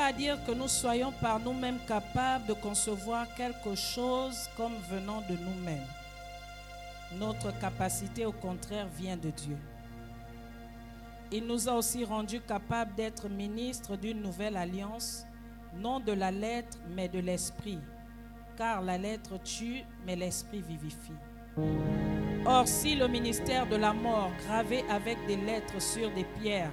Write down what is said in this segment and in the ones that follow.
pas à dire que nous soyons par nous-mêmes capables de concevoir quelque chose comme venant de nous-mêmes. Notre capacité, au contraire, vient de Dieu. Il nous a aussi rendus capables d'être ministres d'une nouvelle alliance, non de la lettre, mais de l'esprit. Car la lettre tue, mais l'esprit vivifie. Or, si le ministère de la mort, gravé avec des lettres sur des pierres,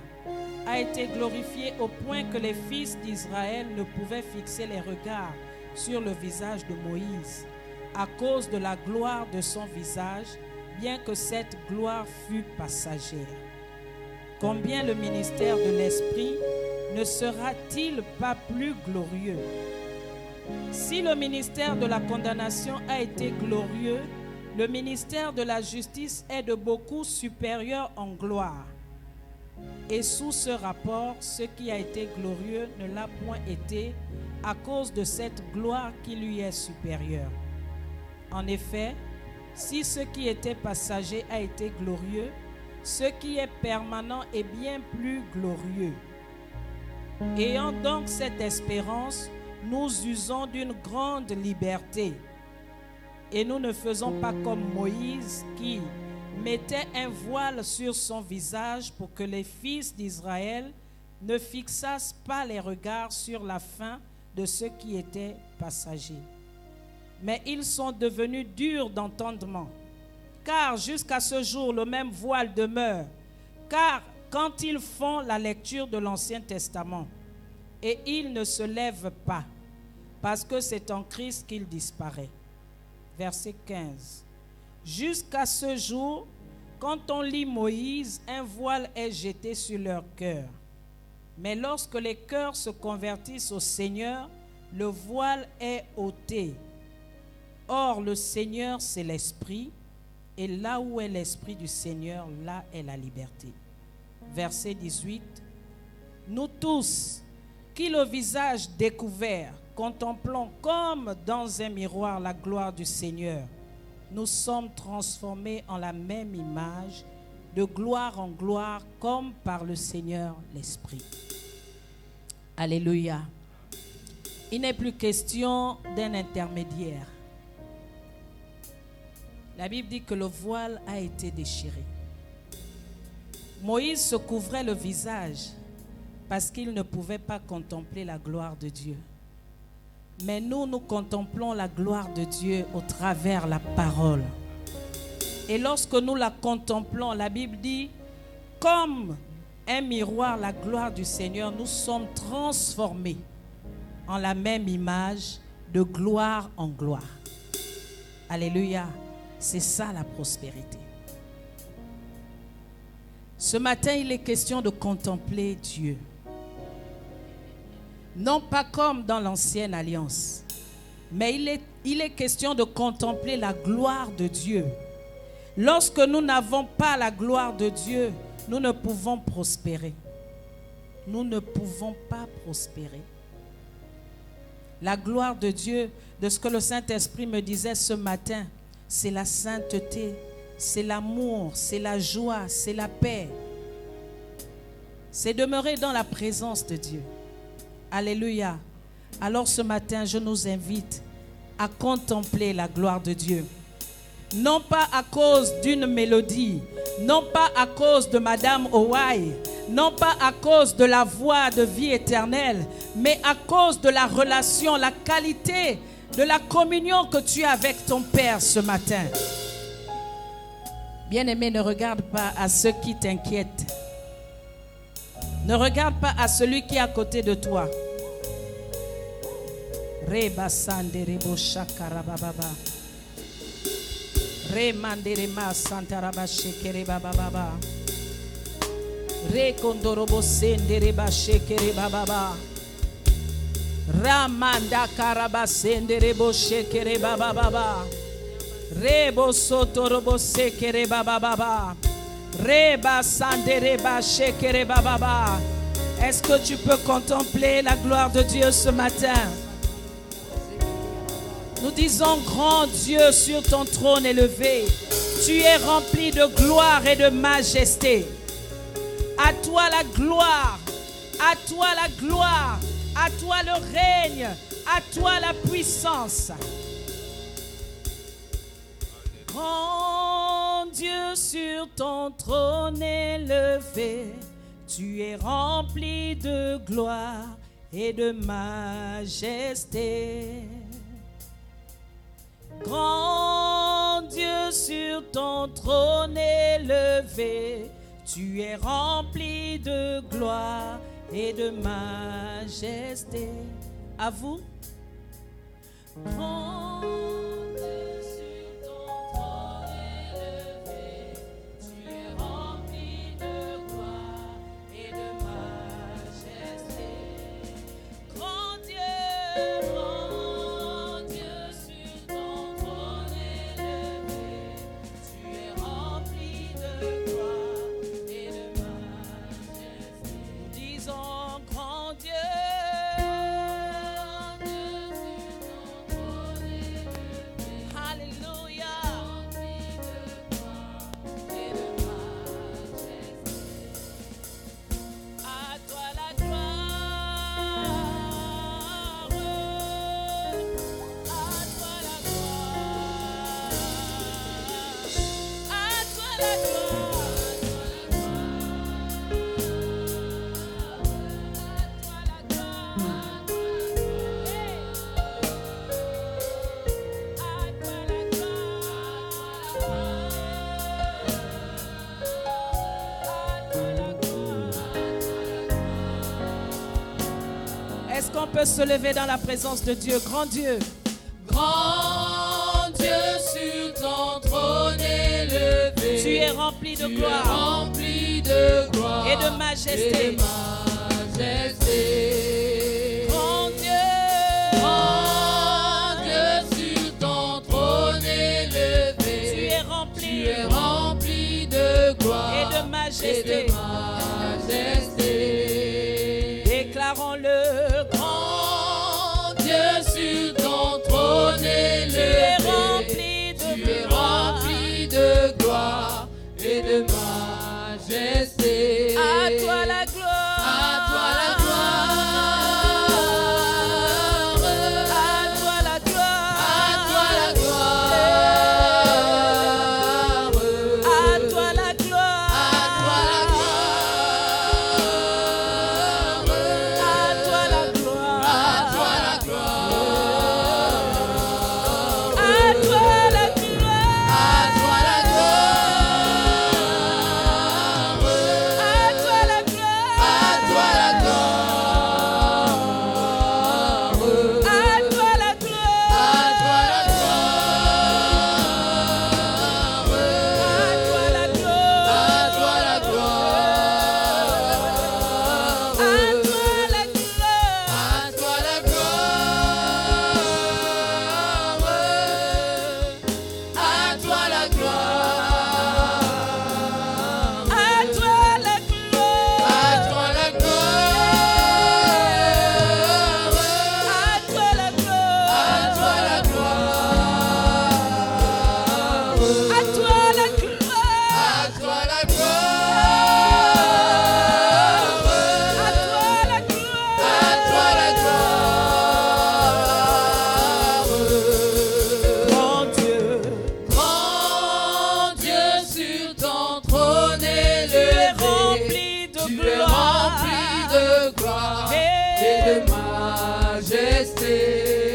a été glorifié au point que les fils d'Israël ne pouvaient fixer les regards sur le visage de Moïse, à cause de la gloire de son visage, bien que cette gloire fût passagère. Combien le ministère de l'Esprit ne sera-t-il pas plus glorieux? Si le ministère de la condamnation a été glorieux, le ministère de la justice est de beaucoup supérieur en gloire. Et sous ce rapport, ce qui a été glorieux ne l'a point été à cause de cette gloire qui lui est supérieure. En effet, si ce qui était passager a été glorieux, ce qui est permanent est bien plus glorieux. Ayant donc cette espérance, nous usons d'une grande liberté. Et nous ne faisons pas comme Moïse qui mettait un voile sur son visage pour que les fils d'Israël ne fixassent pas les regards sur la fin de ce qui était passager. Mais ils sont devenus durs d'entendement, car jusqu'à ce jour le même voile demeure, car quand ils font la lecture de l'Ancien Testament, et ils ne se lèvent pas, parce que c'est en Christ qu'il disparaît. Verset 15. Jusqu'à ce jour, quand on lit Moïse, un voile est jeté sur leur cœur. Mais lorsque les cœurs se convertissent au Seigneur, le voile est ôté. Or, le Seigneur, c'est l'Esprit, et là où est l'Esprit du Seigneur, là est la liberté. Verset 18. Nous tous, qui le visage découvert, contemplons comme dans un miroir la gloire du Seigneur, nous sommes transformés en la même image, de gloire en gloire, comme par le Seigneur l'Esprit. Alléluia. Il n'est plus question d'un intermédiaire. La Bible dit que le voile a été déchiré. Moïse se couvrait le visage parce qu'il ne pouvait pas contempler la gloire de Dieu. Mais nous contemplons la gloire de Dieu au travers la parole. Et lorsque nous la contemplons, la Bible dit, comme un miroir, la gloire du Seigneur, nous sommes transformés en la même image, de gloire en gloire. Alléluia. C'est ça la prospérité. Ce matin, il est question de contempler Dieu. Non pas comme dans l'ancienne alliance, mais il est question de contempler la gloire de Dieu. Lorsque nous n'avons pas la gloire de Dieu, nous ne pouvons prospérer. Nous ne pouvons pas prospérer. La gloire de Dieu, de ce que le Saint-Esprit me disait ce matin, c'est la sainteté, c'est l'amour, c'est la joie, c'est la paix. C'est demeurer dans la présence de Dieu. Alléluia. Alors ce matin, je nous invite à contempler la gloire de Dieu. Non pas à cause d'une mélodie, non pas à cause de Madame Owai, non pas à cause de la voix de vie éternelle, mais à cause de la relation, la qualité de la communion que tu as avec ton Père ce matin. Bien-aimé, ne regarde pas à ceux qui t'inquiètent. Ne regarde pas à celui qui est à côté de toi. Reba sanderebo shakarababa. Re manderema santaraba shekere bababa. Re kondorobo sendereba shekere bababa. Ramanda karaba senderebo shekere bababa. Rebo sotorobo sekere bababa. Reba sandereba shekere bababa. Est-ce que tu peux contempler la gloire de Dieu ce matin? Nous disons, grand Dieu, sur ton trône élevé, tu es rempli de gloire et de majesté. À toi la gloire, à toi la gloire, À toi le règne, à toi la puissance. Grand Dieu sur ton trône élevé, tu es rempli de gloire et de majesté. Grand Dieu sur ton trône élevé, tu es rempli de gloire et de majesté. À vous. Grand Dieu sur ton trône élevé, tu es rempli de gloire et de majesté. Grand Dieu sur ton trône élevé, tu es rempli de gloire et de majesté. Disons grand Dieu. Est-ce qu'on peut se lever dans la présence de Dieu? Grand Dieu. Grand Dieu sur ton trône élevé, Tu es rempli de gloire, rempli de gloire et de majesté. Grand Dieu sur ton trône élevé, tu es rempli de gloire et de majesté. Déclarons-le. Grand Dieu sur ton trône élevé, Tu es rempli de gloire et de majesté. À toi la gloire. À toi la gloire. À toi la gloire. À toi la gloire. À toi la gloire. À toi la gloire. À toi la gloire. À toi la gloire. À toi la gloire. À toi la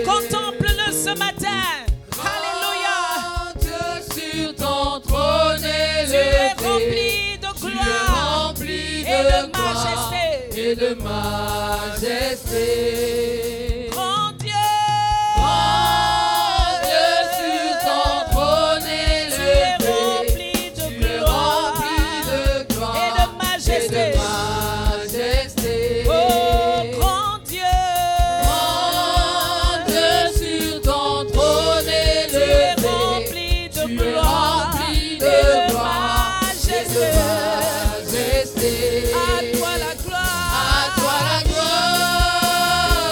Contemple-le ce matin. Alléluia. Dieu sur ton trône Tu es élevé, rempli de tu es gloire rempli et de gloire majesté. et de majesté. Grand Dieu. Grand Dieu sur ton trône Tu es élevé, rempli tu de es gloire rempli de gloire et de majesté. Oh, grand Dieu. Grand Dieu sur ton trône Tu es élevé, rempli de tu es gloire rempli et de de gloire et de majesté. majesté. À toi la gloire. À toi la gloire.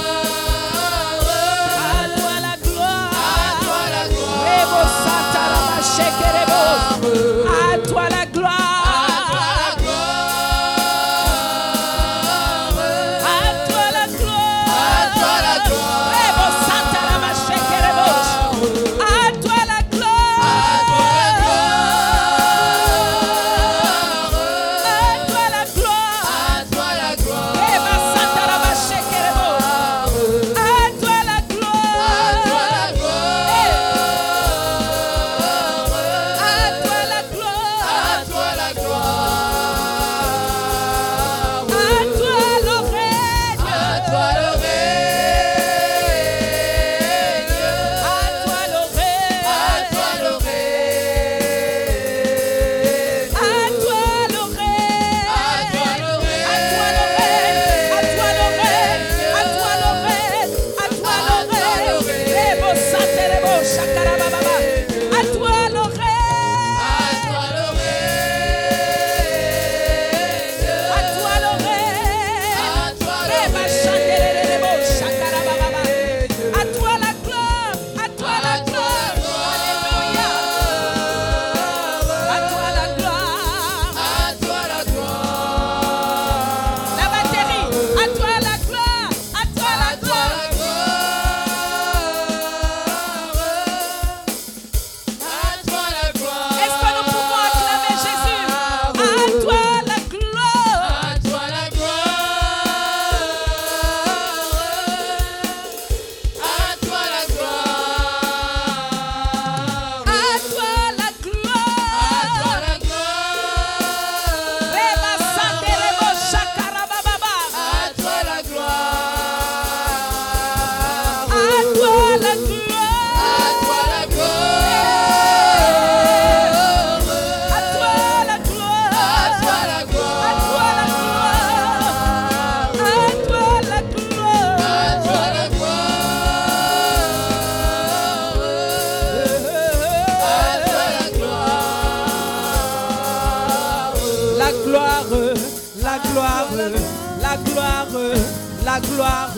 la gloire,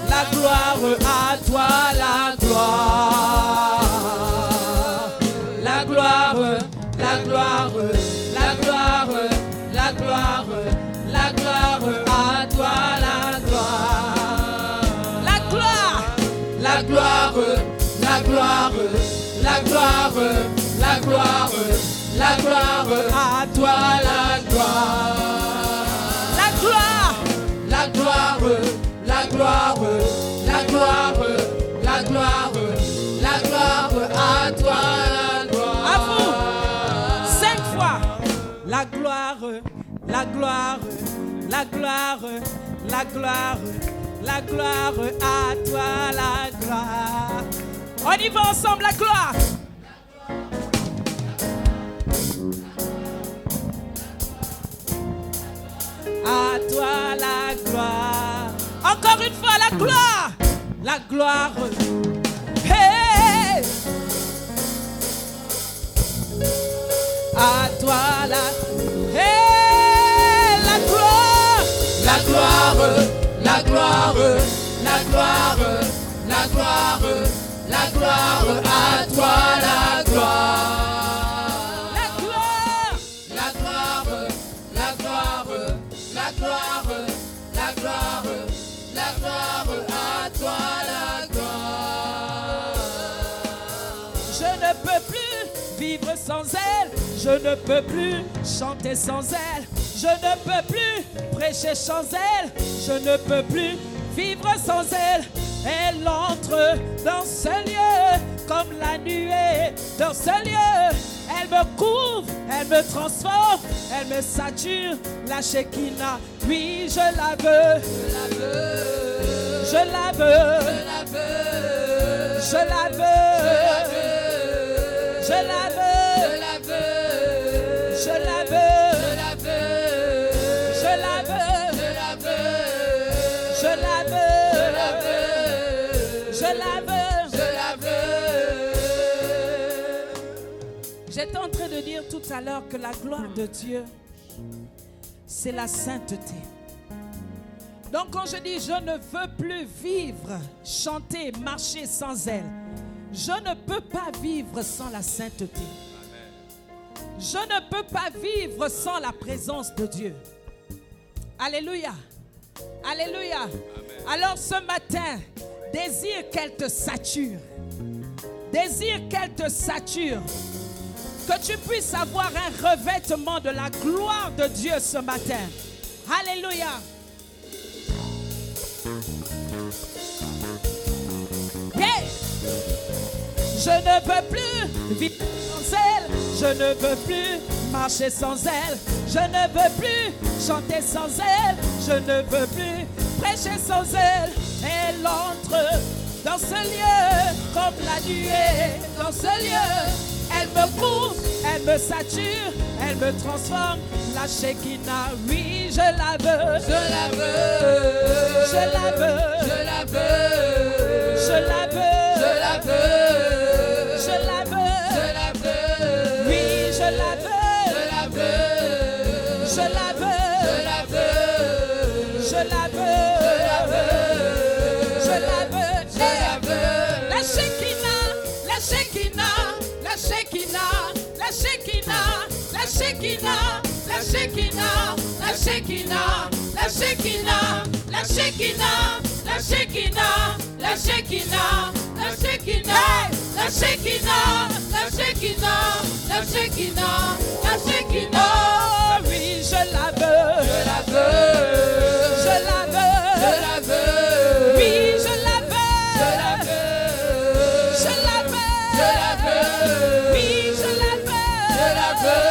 la gloire à toi, la gloire. La gloire, la gloire, la gloire, la gloire, la gloire à toi, la gloire. La gloire, la gloire, la gloire, la gloire, la gloire, la gloire à toi, la gloire. La gloire, la gloire, la gloire, la gloire, la gloire, la gloire à toi, la gloire. À vous, 5 fois. La gloire, la gloire, la gloire, la gloire, la gloire à toi, la gloire. On y va ensemble, la gloire. À toi la gloire. Encore une fois la gloire. La gloire. Hey. À toi la. Hey. La gloire. La gloire. La gloire. La gloire. La gloire. La gloire. À toi la gloire. La gloire. La gloire. La gloire, la gloire, la gloire à toi la gloire. Je ne peux plus vivre sans elle, je ne peux plus chanter sans elle, je ne peux plus prêcher sans elle, je ne peux plus vivre sans elle. Elle entre dans ce lieu comme la nuée dans ce lieu. Elle me couvre, elle me transforme, elle me sature, la Shekinah, oui je la veux, je la veux, je la veux, je la veux, je la veux, je la veux, je la veux, je la veux, je la veux. J'étais en train de dire tout à l'heure que la gloire de Dieu, c'est la sainteté. Donc quand je dis je ne veux plus vivre, chanter, marcher sans elle, je ne peux pas vivre sans la sainteté. Je ne peux pas vivre sans la présence de Dieu. Alléluia. Alléluia. Alors ce matin, désire qu'elle te sature. Désire qu'elle te sature. Que tu puisses avoir un revêtement de la gloire de Dieu ce matin. Alléluia. Yeah. Je ne peux plus vivre sans elle. Je ne peux plus marcher sans elle. Je ne veux plus chanter sans elle. Je ne veux plus prêcher sans elle. Elle entre dans ce lieu comme la nuée dans ce lieu. Elle me couvre, elle me sature, elle me transforme. La Shekinah, oui, je la veux. Je la veux. Je la veux. Je la veux. Je la veux. Je la veux. Je la veux. Je la veux. Oui, je la veux. Je la veux. Je la veux. Je la veux. Je la veux. Je la veux. Je la veux. La Shekinah, la Shekinah. La Shekinah, la Shekinah, la Shekinah, la Shekinah, la Shekinah, la Shekinah, la Shekinah, la Shekinah, la Shekinah, la Shekinah, la Shekinah, la Shekinah, la Shekinah, la Shekinah. Oh oui, je la veux, je la veux, je la veux, je la veux. Oui, je la veux, je la veux, je la veux, je la veux. Oui, je la veux, je la veux,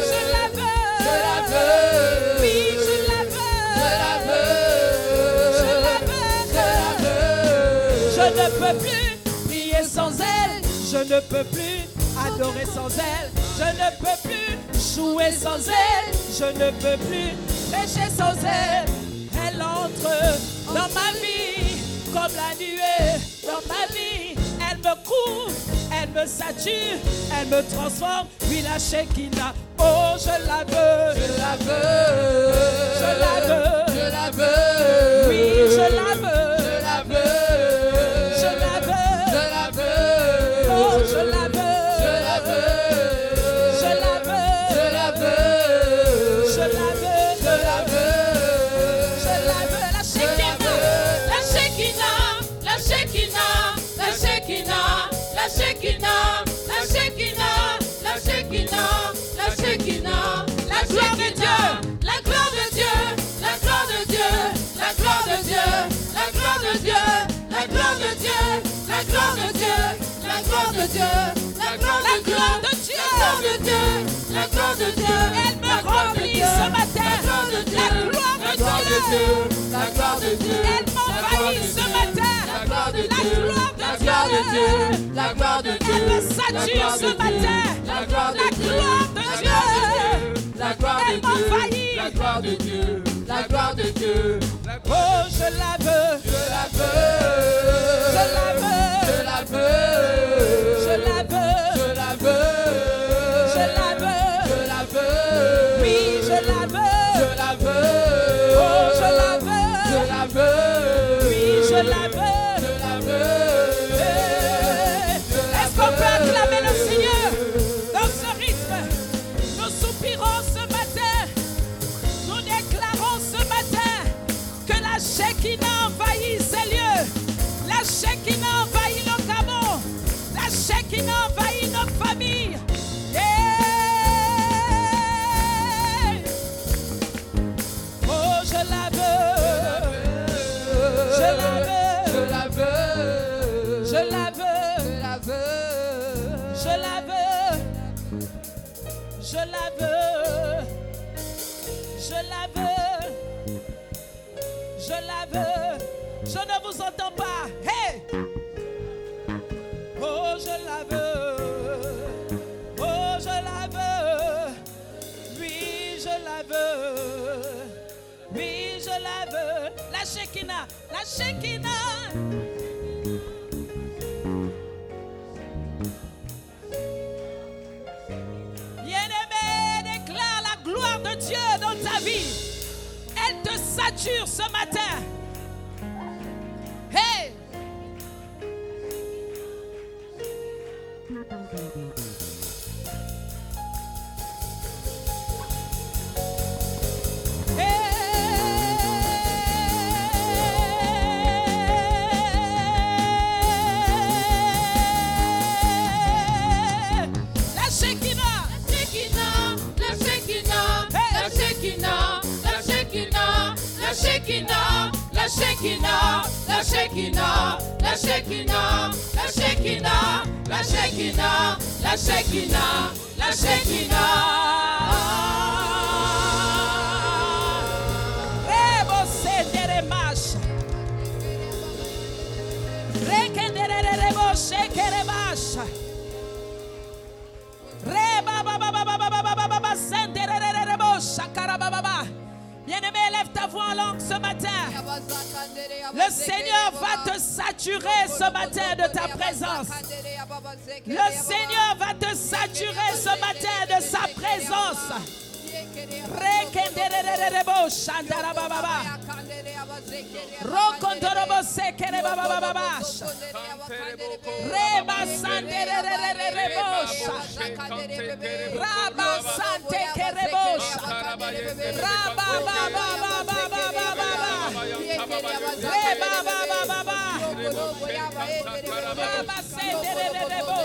je la veux, je la veux. Oui, je la veux, je la veux, je la veux, je la veux. Je ne peux plus prier sans elle, je ne peux plus adorer sans elle, je ne peux plus jouer sans elle, je ne peux plus prêcher sans elle. Elle entre dans ma vie comme la nuée dans ma vie. Elle me couvre, elle me sature, elle me transforme. Oui, la Shekinah, Oh, je la veux. Je la veux. Je la veux. Je la veux. Oui, je la veux. Je la veux. Je la veux. Je la veux. Oh, je la veux. Je la veux. Je la veux. Je la veux. Je la veux. Je la veux. Je la veux. La Shekinah. La Shekinah, la Shekinah, la Shekinah, la Shekinah, la Shekinah, la Shekinah, la Shekinah, la gloire de Dieu, la gloire de Dieu, la gloire de Dieu, la gloire de Dieu, la gloire de Dieu, la gloire de Dieu, la gloire de Dieu, la gloire de Dieu, la gloire de Dieu, la gloire de Dieu, Elle me remplit ce matin. La gloire de Dieu. la gloire de Dieu, Elle m'envahit ce matin. la gloire de La Dieu, gloire de la gloire de Dieu, Dieu. la gloire de Dieu, Elle me sature ce matin. la gloire de Dieu, La gloire de Dieu. la gloire de Elle Dieu, m'envahit. la gloire de Dieu, la gloire de Dieu, Oh, je la veux. je la veux, Je la veux. je la veux, Je la veux. je la veux, Je la veux. je la veux, Oui, je la veux. je la veux, Oh, je la veux. je la veux, Oui, je la veux. je la veux. Est-ce qu'on peut acclamer le Seigneur dans ce rythme? Nous soupirons ce matin. Nous déclarons ce matin que la Shekinah envahit ces lieux. La Shekinah envahit nos Gabon. La Shekinah envahit nos familles. Yeah. Oh, je la veux. Je la veux. Je la veux, Je la veux. je la veux, Je la veux. Je la veux. Je la veux. Je la veux. Je ne vous entends pas. Hey! Oh, je la veux. Oh, je la veux. Oui, je la veux. Oui, je la veux. La Shekinah. La Shekinah. Bien-aimé, déclare la gloire de Dieu dans ta vie. Elle te sature ce matin. Hey! Hey! La Shekinah. la Shekinah, la Shekinah, la Shekinah, la Shekinah, la Shekinah, la Shekinah, la Shekinah, la Shekinah, la Shekinah, la Shekinah, la Shekinah. Rebo sendere masha. Rekendere rebo shekere masha. Reba ba ba ba ba ba ba ba ba ba ba sendere rebo shakara ba ba ba. Bien-aimé, lève ta voix en langue ce matin. Le Seigneur va te saturer ce matin de ta présence. Le Seigneur va te saturer ce matin de sa présence. Rekenderererebo shandara bababa. Rokondorobo sekere bababa. Reba sanderererebo. Raba sante kerebo. Raba baba baba baba. Reba baba baba. Raba senderererebo.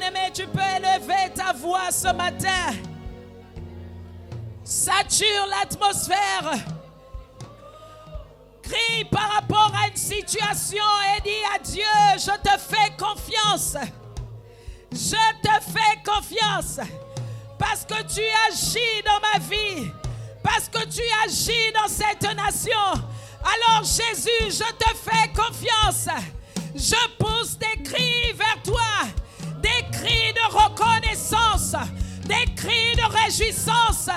Bien-aimé, tu peux élever ta voix ce matin. Sature l'atmosphère. Crie par rapport à une situation et dis à Dieu, je te fais confiance. Je te fais confiance. Parce que tu agis dans ma vie. Parce que tu agis dans cette nation. Alors Jésus, je te fais confiance. Je pousse des cris vers toi. Des cris de reconnaissance. Des cris de réjouissance.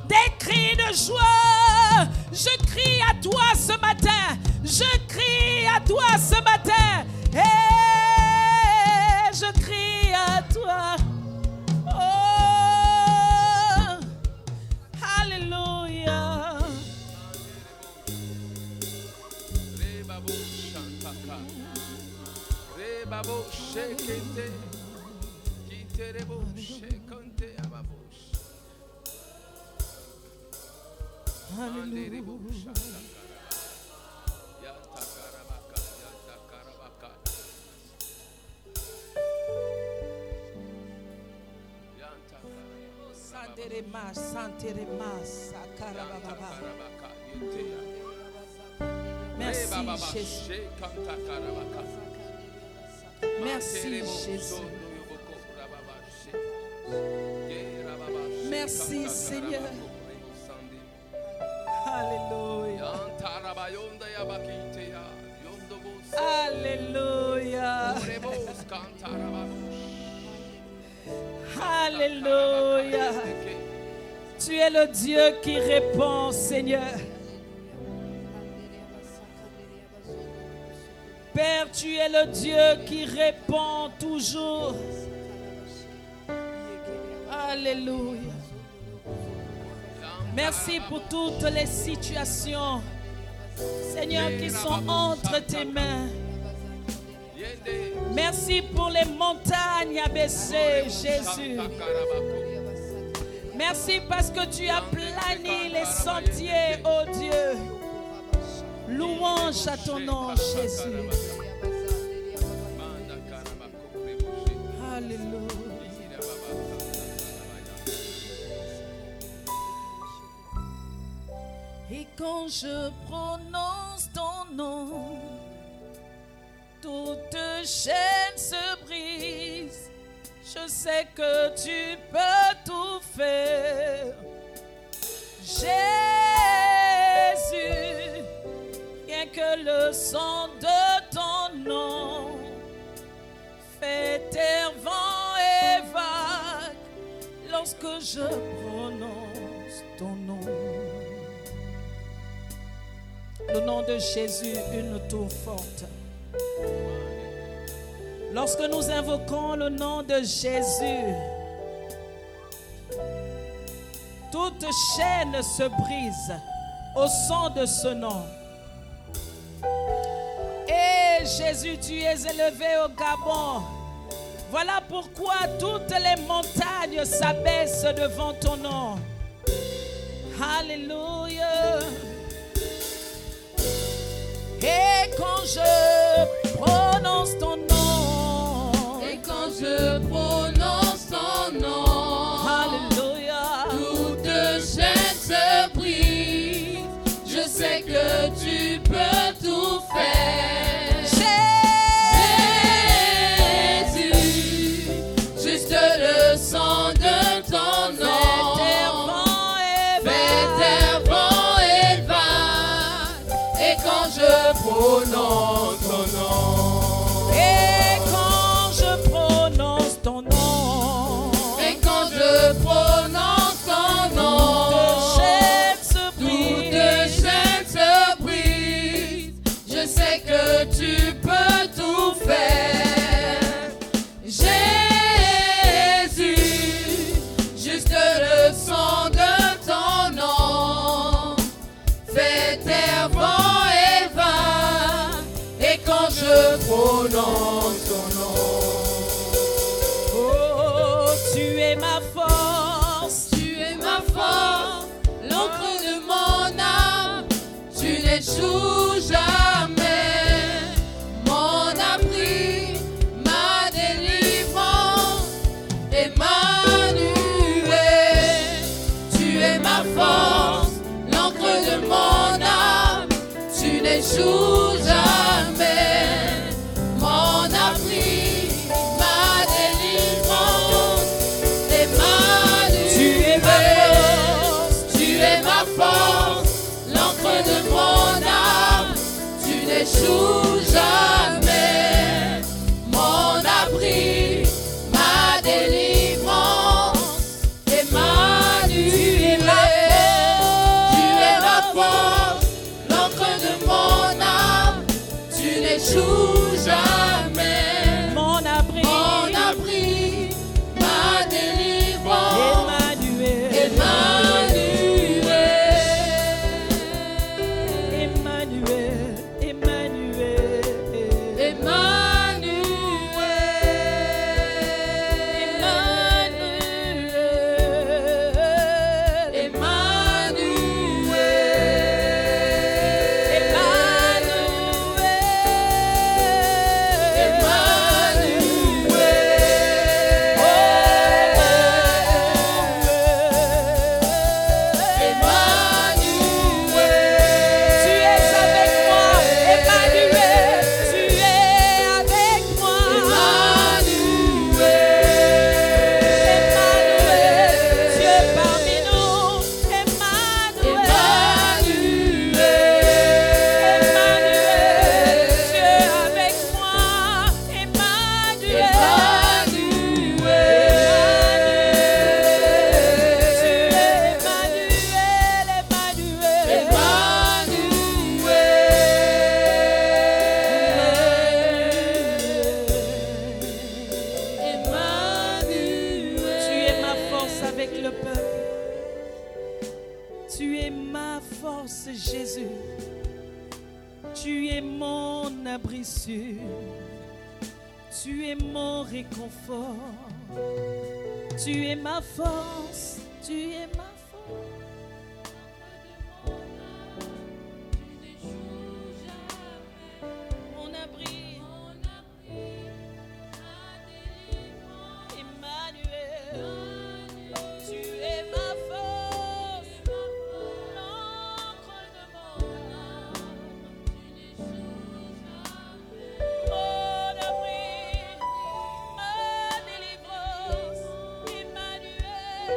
Des cris de joie. Je crie à toi ce matin. Je crie à toi ce matin. Et je crie à toi. Oh, Alléluia. Merci Jésus. Merci Jésus. Merci Seigneur. Alléluia. Alléluia. Alléluia. Tu es le Dieu qui répond, Seigneur. Père, tu es le Dieu qui répond toujours. Alléluia. Merci pour toutes les situations, Seigneur, qui sont entre tes mains. Merci pour les montagnes abaissées, Jésus. Merci parce que tu as plani les sentiers, oh Dieu. Louange à ton nom, Jésus. Alléluia. Et quand je prononce ton nom, toute chaîne se brise. Je sais que tu peux tout faire. Jésus, rien que le son de ton nom fait taire vent et vague lorsque je prononce ton nom. Le nom de Jésus, une tour forte. Lorsque nous invoquons le nom de Jésus, toute chaîne se brise au son de ce nom. Et Jésus, tu es élevé au Gabon. Voilà pourquoi toutes les montagnes s'abaissent devant ton nom. Alléluia. Et quand je prononce ton nom, et quand je prononce ton nom, alléluia, toute chaîne se brise. Je sais que tu peux tout faire. Jésus, juste le son de ton nom. Prononce ton nom. Et quand je prononce ton nom, et quand je prononce ton nom, toute chaîne se brise. Toute chaîne se brise. Je sais que tu peux tout faire. Jésus, juste le son de ton nom fait taire vent et vague. Et quand je prononce ton nom, Oh, tu es ma force, tu es ma force, l'encre de mon âme. Tu n'échoues jamais, mon abri, ma délivrance. n'échoue jamais. Mon abri, ma délivrance, Emmanuel. Tu es ma force, l'encre de mon âme. Tu n'échoues jamais. Mon abri, ma délivrance, Emmanuel. Tu es ma force, l'encre de mon âme. Tu n'échoues jamais. Mon abri, ma délivrance, Jésus, tu es mon abri sûr, tu es mon réconfort, tu es ma force, tu es ma force. Mon abri, Emmanuel, tu es ma force, l'encre de mon âme, mon abri, ma délivrance, Emmanuel,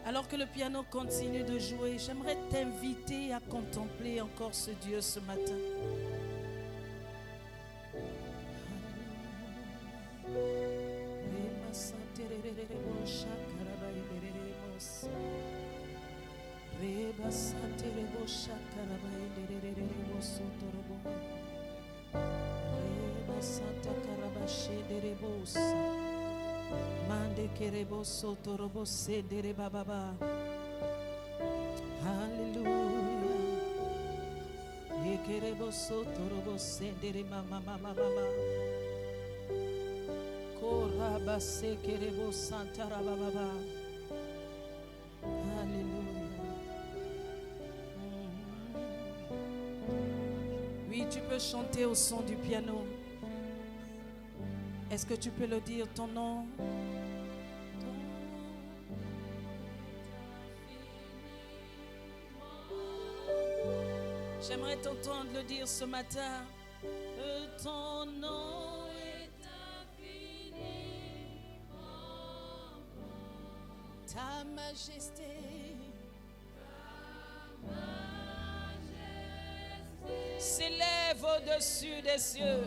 Alors que le piano continue de jouer, j'aimerais t'inviter à contempler encore ce Dieu ce matin. Mande kerebo sotorobo sedere bababa. Hallelujah. Ekerebo sotorobo sedere mama mama mama. Koraba sekerebo santara bababa. Hallelujah. Oui, tu peux chanter au son du piano. Est-ce que tu peux le dire, ton nom? J'aimerais t'entendre le dire ce matin. Ton nom est infini. Ta majesté. S'élève au-dessus des cieux.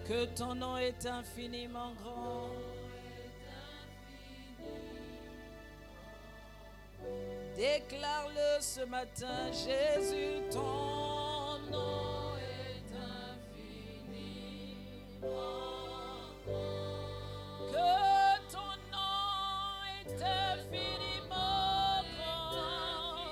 Que ton nom est infiniment grand. Déclare-le ce matin, Jésus, ton nom est infiniment grand. Que ton nom est infiniment grand.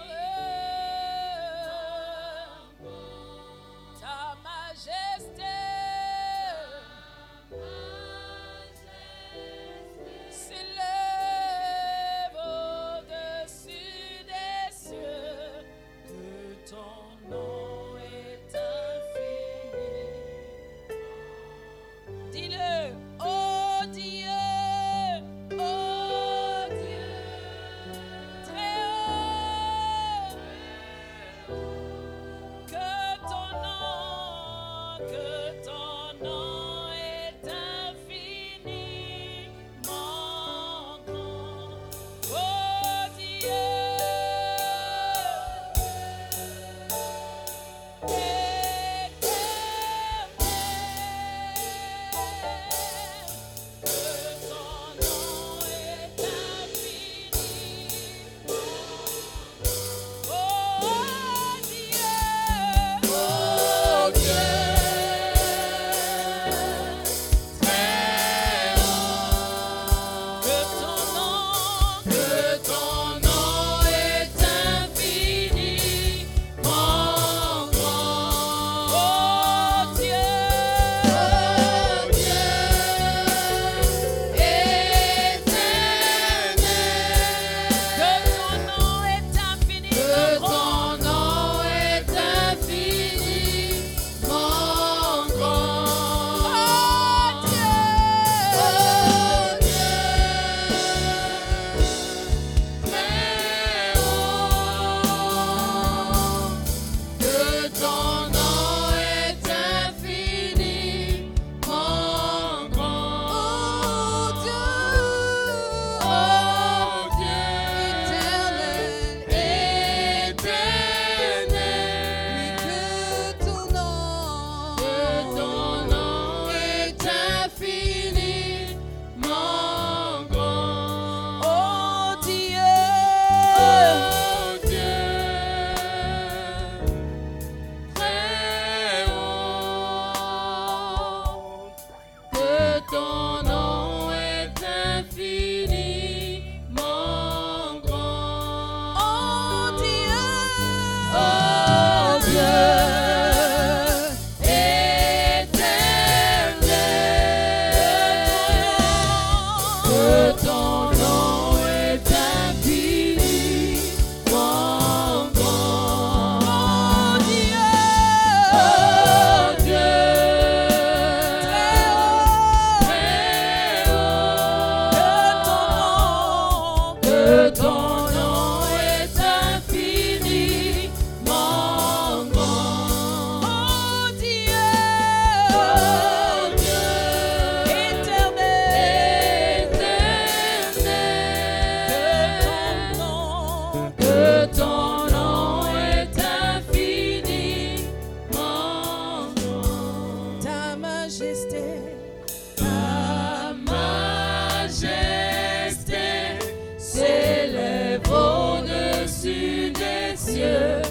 les cieux,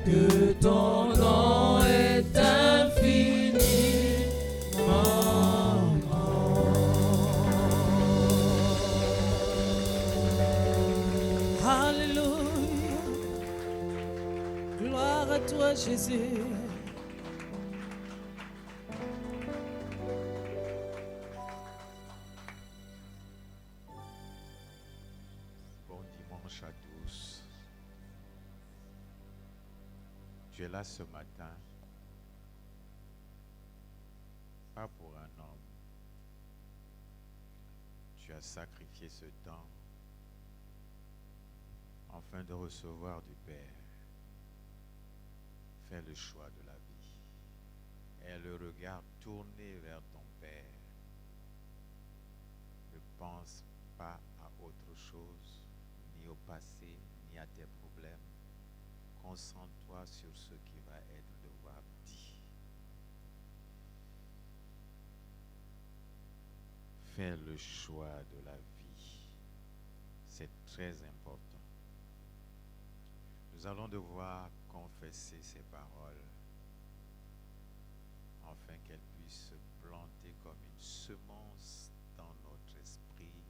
que ton nom est infiniment grand. Alléluia. Gloire à toi, Jésus. Bon dimanche à tous. Tu es là ce matin, pas pour un homme. Tu as sacrifié ce temps afin de recevoir du Père. Fais le choix de la vie. Aie le regard tourné vers ton Père. Ne pense pas à autre chose, ni au passé, ni à tes problèmes. Concentre-toi sur ce qui va être devoir dit. Fais le choix de la vie. C'est très important. Nous allons devoir confesser ces paroles afin qu'elles puissent se planter comme une semence dans notre esprit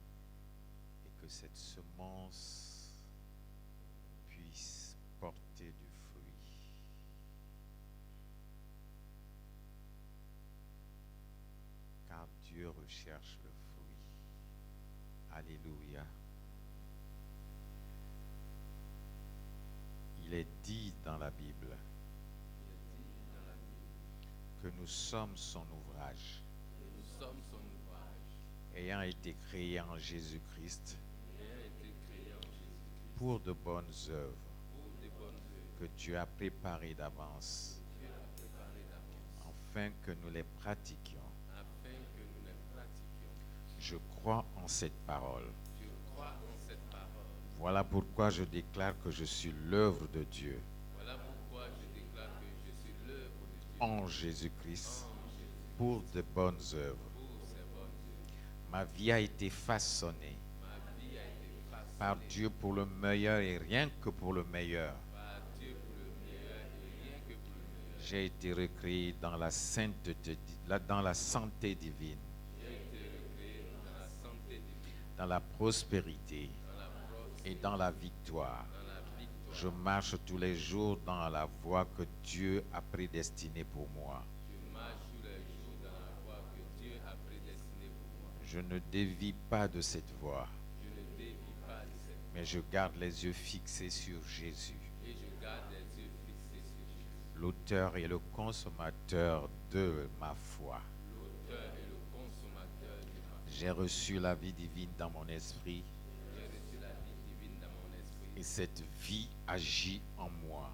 et que cette semence puisse porter du fruit. Car Dieu recherche le fruit. Alléluia. Il est dit dans la Bible que nous sommes son ouvrage, ayant été créés en Jésus-Christ pour de bonnes œuvres que Dieu a préparées d'avance afin que nous les pratiquions. Je crois en cette parole. Voilà pourquoi je déclare que je suis l'œuvre de Dieu en Jésus-Christ pour de bonnes œuvres. Ma vie a été façonnée par Dieu pour le meilleur et rien que pour le meilleur. J'ai été recréé dans la sainteté, dans la santé divine, dans la prospérité et dans la victoire. Je marche tous les jours dans la voie que Dieu a prédestinée pour moi. Je ne dévie pas de cette voie, mais je garde les yeux fixés sur Jésus, l'auteur et le consommateur de ma foi. J'ai reçu la vie divine dans mon esprit. Et cette vie agit en moi,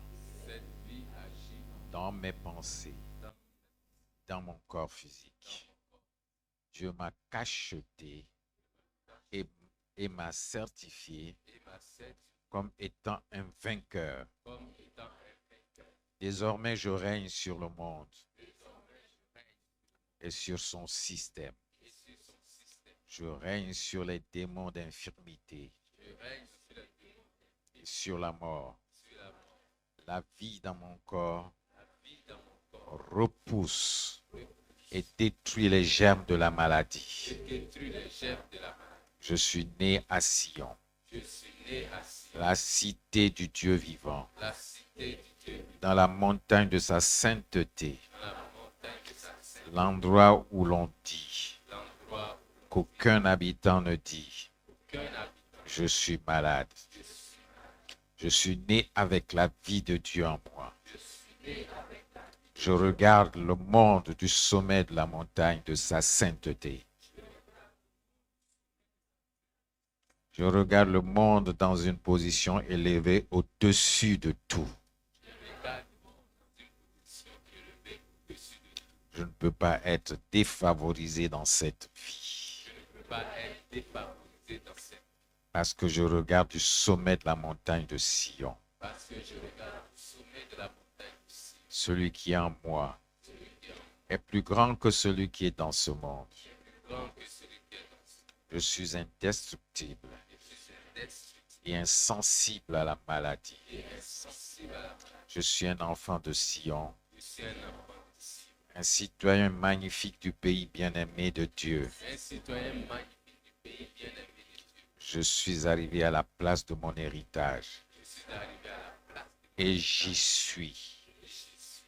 dans mes pensées, dans mon corps physique. Dieu m'a cacheté et m'a certifié comme étant un vainqueur. Désormais, je règne sur le monde et sur son système. Je règne sur les démons d'infirmité, sur la mort. La vie dans mon corps repousse et détruit les germes de la maladie. Je suis né à Sion, la cité du Dieu vivant, dans la montagne de sa sainteté, l'endroit où l'on dit qu'aucun habitant ne dit « Je suis malade ». Je suis né avec la vie de Dieu en moi. Je regarde le monde du sommet de la montagne de sa sainteté. Je regarde le monde dans une position élevée au-dessus de tout. Je ne peux pas être défavorisé dans cette vie. Parce que je regarde du sommet de la montagne de Sion. Celui qui est en moi est plus grand que celui qui est dans ce monde. Je suis indestructible et insensible à la maladie. Je suis un enfant de Sion, Je suis un enfant de Sion, un citoyen magnifique du pays bien-aimé de Dieu. un citoyen magnifique du pays bien-aimé de Dieu. Je suis arrivé à la place de mon héritage Je suis arrivé à la place et j'y suis. de Jésus.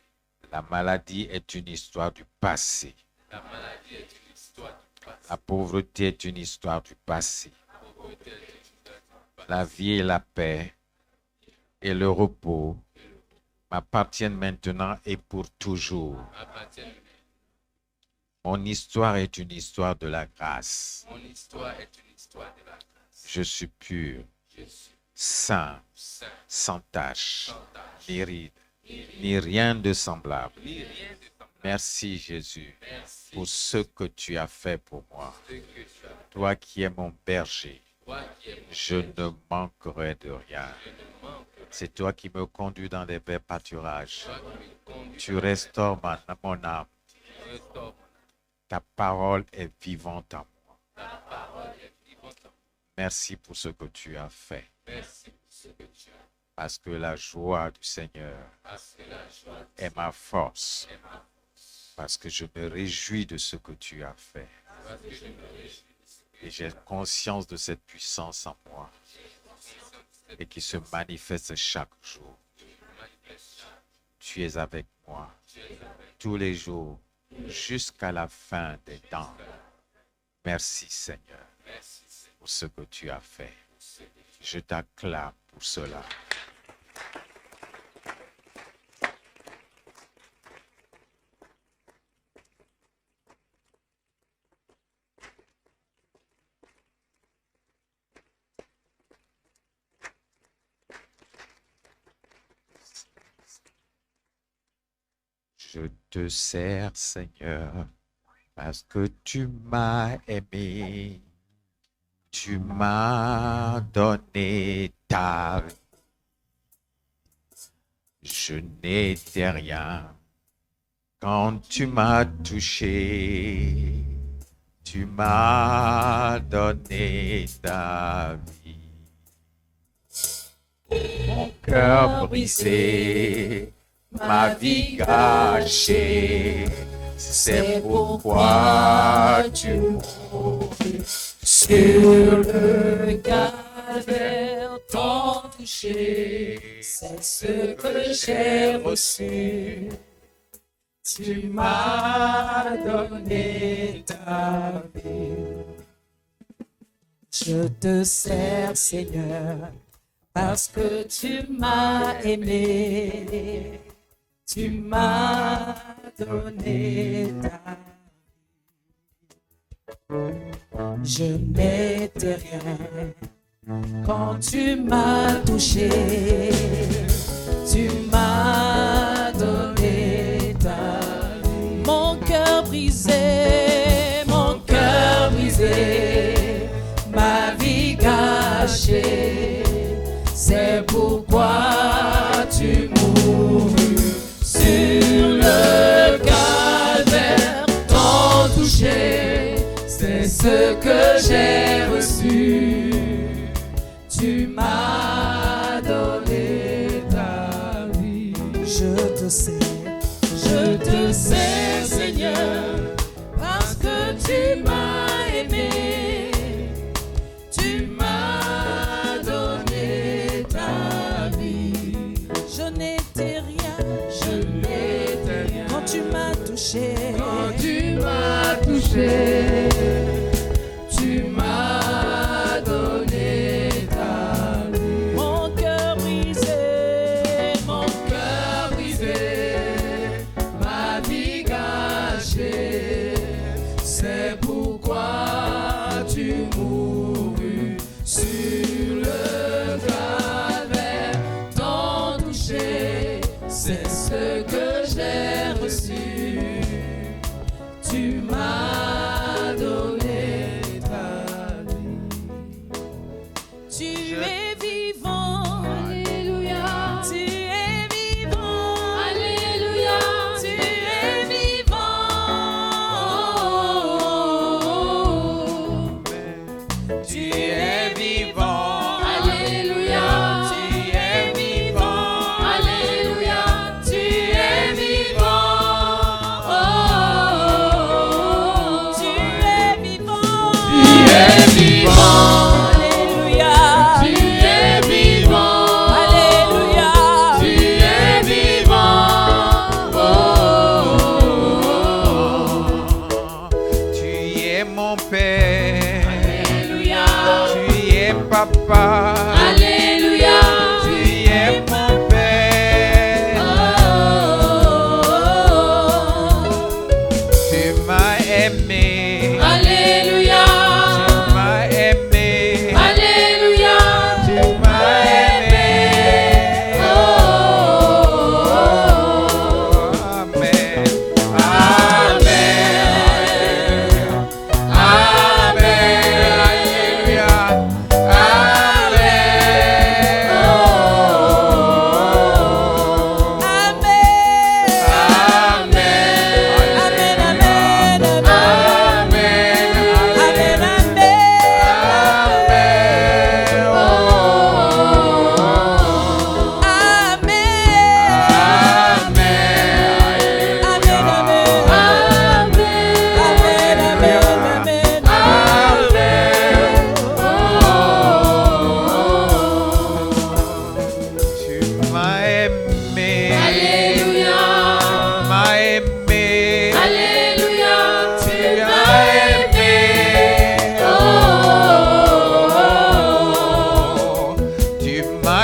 La maladie est une histoire du passé. La maladie est une histoire du passé. La pauvreté est une histoire du passé. La pauvreté est une histoire du passé. La vie et la paix et le repos m'appartiennent maintenant et pour toujours. Appartiennent. Mon histoire est une histoire de la grâce. Mon histoire est une histoire de la grâce. Je suis pur, Je suis saint, saint, sans tache, sans tache, ni ride, ni rien de semblable. ni rien de semblable. Merci Jésus Merci pour ce que tu as fait pour moi. ce que tu as. Toi qui es mon berger, Toi qui es mon je ne manquerai de rien. je ne manque pas. C'est toi qui me conduis dans les verts pâturages. Toi qui me conduis Tu dans la restaures mon âme. paix. Restaure Ta parole est vivante en moi. ta parole est vivante. Merci pour ce que tu as fait. Merci pour ce que tu as. Parce que la joie du Seigneur Parce que la joie est ma force. est ma force. Parce que je me réjouis de ce que tu as fait. Parce que je me réjouis de ce que Et j'ai conscience de cette puissance en moi et qui se manifeste chaque jour. tu manifestes. Tu es avec moi Tu es avec tous les jours jusqu'à la fin des temps. Merci Seigneur Merci Seigneur pour ce que tu as fait. pour ce que tu Je t'acclame pour cela. Je te sers, Seigneur, parce que tu m'as aimé. Tu m'as donné ta vie. Je n'étais rien quand tu m'as touché. Tu m'as donné ta vie. Mon cœur brisé, ma vie gâchée, c'est pourquoi tu mourrais sur le calvaire, tant touché, c'est ce que j'ai reçu. Tu m'as donné ta vie. Je te sers, Seigneur, parce que tu m'as aimé. Tu m'as donné ta vie. Je n'étais rien quand tu m'as touché. Tu m'as donné ta vie. Mon cœur brisé, ma vie gâchée. C'est pourquoi tu mourus sur le calvaire, tant touché. C'est ce que j'ai reçu. Tu m'as donné ta vie. Je te sers, Seigneur, parce que tu m'as aimé. Tu m'as donné ta vie. Je n'étais rien quand tu m'as touché. Quand tu m'as touché, tu m'as donné ta vie. Mon cœur brisé, Ma vie gâchée, c'est pourquoi tu mourus sur le calvaire, tant touché, c'est ce que j'ai reçu. Tu m'as donné ta vie. tu es vivant. Alléluia. Tu es vivant. Alléluia. Tu es vivant. Tu es vivant. Alléluia. Tu es vivant. Alléluia. Alléluia. Tu es vivant. Alléluia. Tu es vivant. Oh. Tu es mon Père. Alléluia. Tu es Papa. Alléluia. Tu es mon Père. Tu m'as aimé. Alléluia. Tu m'as aimé. Alléluia. Tu m'as aimé. Amen. Amen. Amen. Alléluia.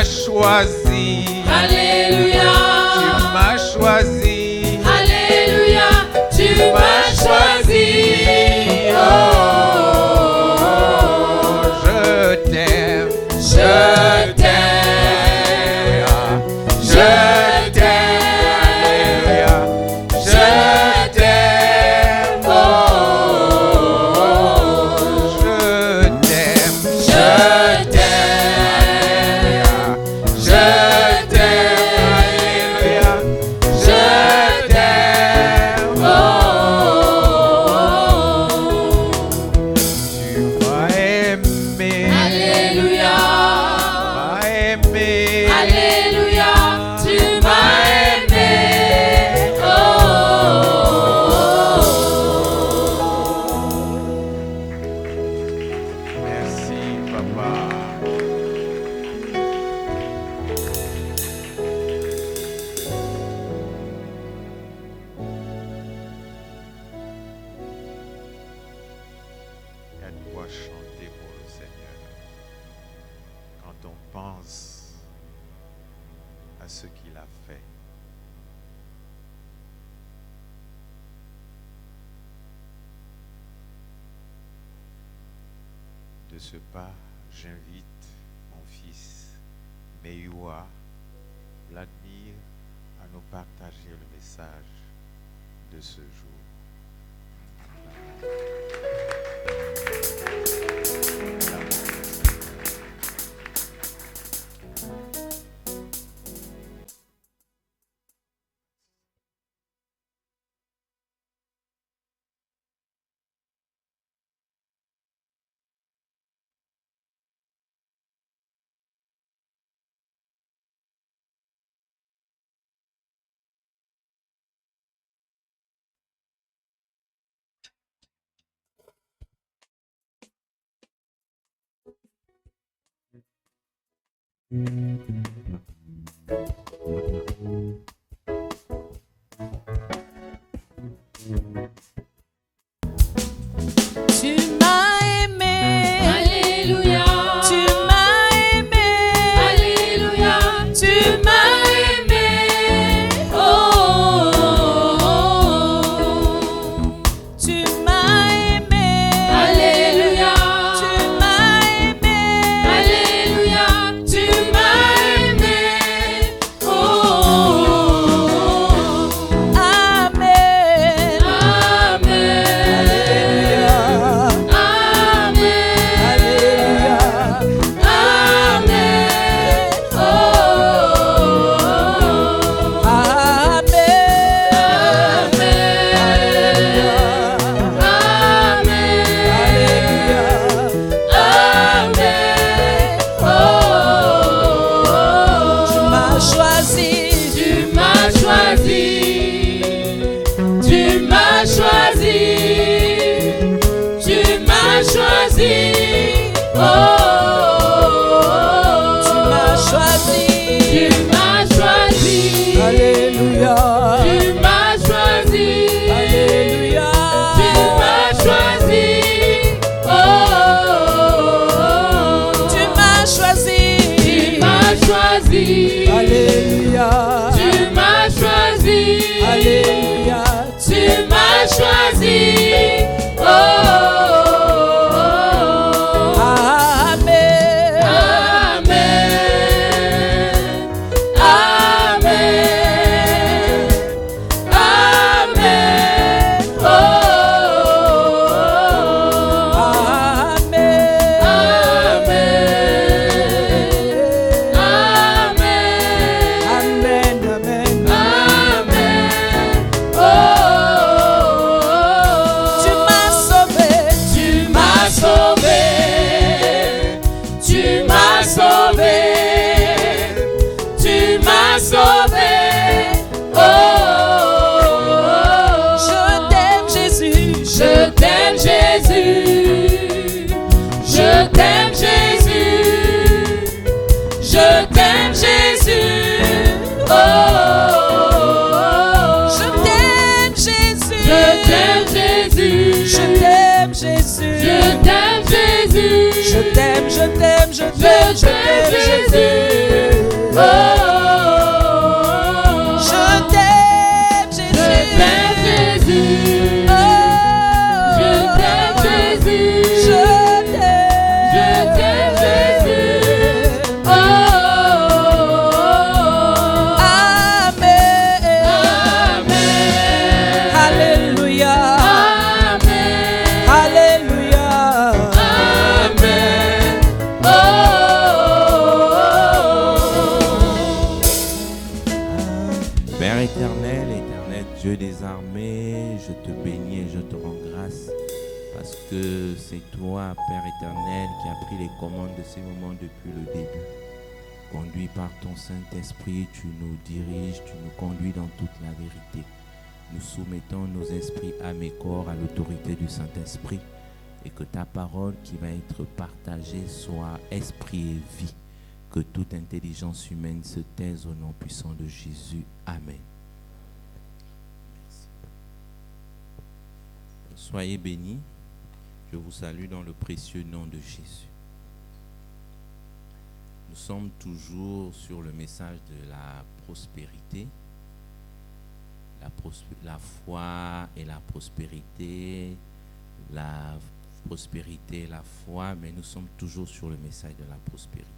choisi. Alléluia. Tu m'as choisi. Alléluia. Tu m'as choisi. Oh, Je t'aime. je t'aime. Je t'aime. Je t'aime. Oh, Je t'aime. je t'aime. Je t'aime. Je t'aime. Oh, Tu m'as aimé. Alléluia. M'as aimé. Alléluia. Tu m'as aimé. Oh, Merci, papa. Il y a de quoi chanter pour le Seigneur. Quand on pense à ce qu'il a fait. De ce pas, j'invite mon fils Meiwa Vladimir à nous partager le message de ce jour. Tu m'as aimé, Alléluia. tu m'as aimé, Alléluia. Tu m'as aimé. Oh, tu m'as aimé, Alléluia. tu m'as aimé, Alléluia. Tu m'as aimé. Oh, Je t'aime Jésus. Oh, Je t'aime Jésus. je t'aime Jésus. Je t'aime Jésus. Je t'aime. Je t'aime Jésus. Oh, Amen. Amen. Alléluia. Amen. Alléluia. Amen. Oh. Père éternel, éternel Dieu des armées, je te bénis et je te rends grâce parce que c'est toi, Père éternel, qui as pris les commandes de ces moments depuis le début. Conduit par ton Saint-Esprit, tu nous diriges, tu nous conduis dans toute la vérité. Nous soumettons nos esprits, âmes et corps à l'autorité du Saint-Esprit et que ta parole qui va être partagée soit esprit et vie. Que toute intelligence humaine se taise au nom puissant de Jésus. Amen. Soyez bénis. Je vous salue dans le précieux nom de Jésus. Nous sommes toujours sur le message de la prospérité. La foi et la prospérité. La prospérité et la foi, mais nous sommes toujours sur le message de la prospérité.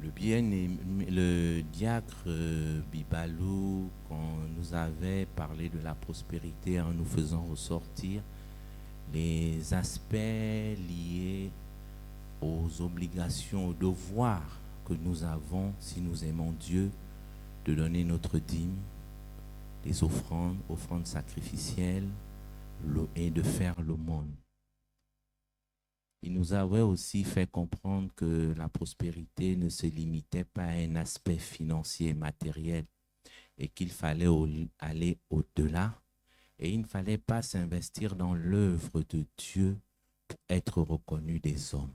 Le diacre Bibalou, quand nous avait parlé de la prospérité en nous faisant ressortir les aspects liés aux obligations, aux devoirs que nous avons, si nous aimons Dieu, de donner notre dîme, des offrandes sacrificielles et de faire l'aumône. Il nous avait aussi fait comprendre que la prospérité ne se limitait pas à un aspect financier et matériel et qu'il fallait aller au-delà et il ne fallait pas s'investir dans l'œuvre de Dieu pour être reconnu des hommes,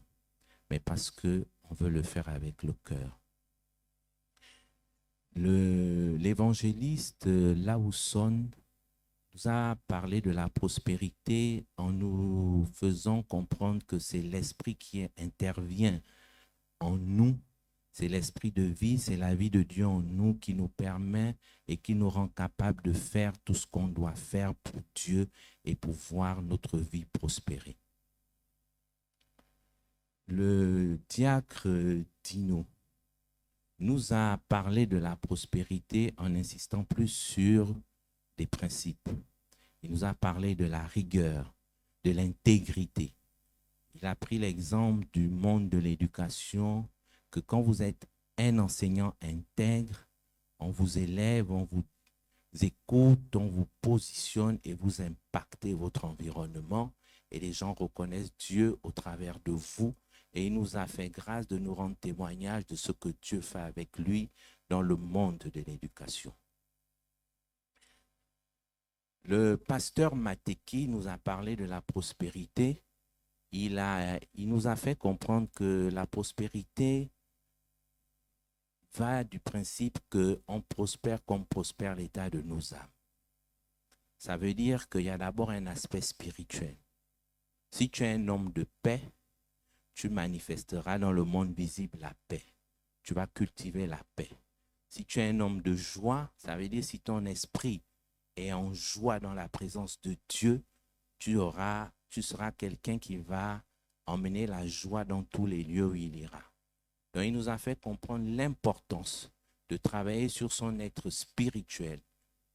mais parce qu'on veut le faire avec le cœur. L'évangéliste Laousson nous a parlé de la prospérité en nous faisant comprendre que c'est l'esprit qui intervient en nous, c'est l'esprit de vie, c'est la vie de Dieu en nous qui nous permet et qui nous rend capable de faire tout ce qu'on doit faire pour Dieu et pour voir notre vie prospérer. Le diacre Dino nous a parlé de la prospérité en insistant plus sur des principes. Il nous a parlé de la rigueur, de l'intégrité. Il a pris l'exemple du monde de l'éducation, que quand vous êtes un enseignant intègre, on vous élève, on vous écoute, on vous positionne et vous impactez votre environnement et les gens reconnaissent Dieu au travers de vous et il nous a fait grâce de nous rendre témoignage de ce que Dieu fait avec lui dans le monde de l'éducation. Le pasteur Mateki nous a parlé de la prospérité. Il nous a fait comprendre que la prospérité va du principe qu'on prospère comme prospère l'état de nos âmes. Ça veut dire qu'il y a d'abord un aspect spirituel. Si tu es un homme de paix, tu manifesteras dans le monde visible la paix. Tu vas cultiver la paix. Si tu es un homme de joie, ça veut dire si ton esprit est en joie dans la présence de Dieu, tu seras quelqu'un qui va emmener la joie dans tous les lieux où il ira. Donc, il nous a fait comprendre l'importance de travailler sur son être spirituel,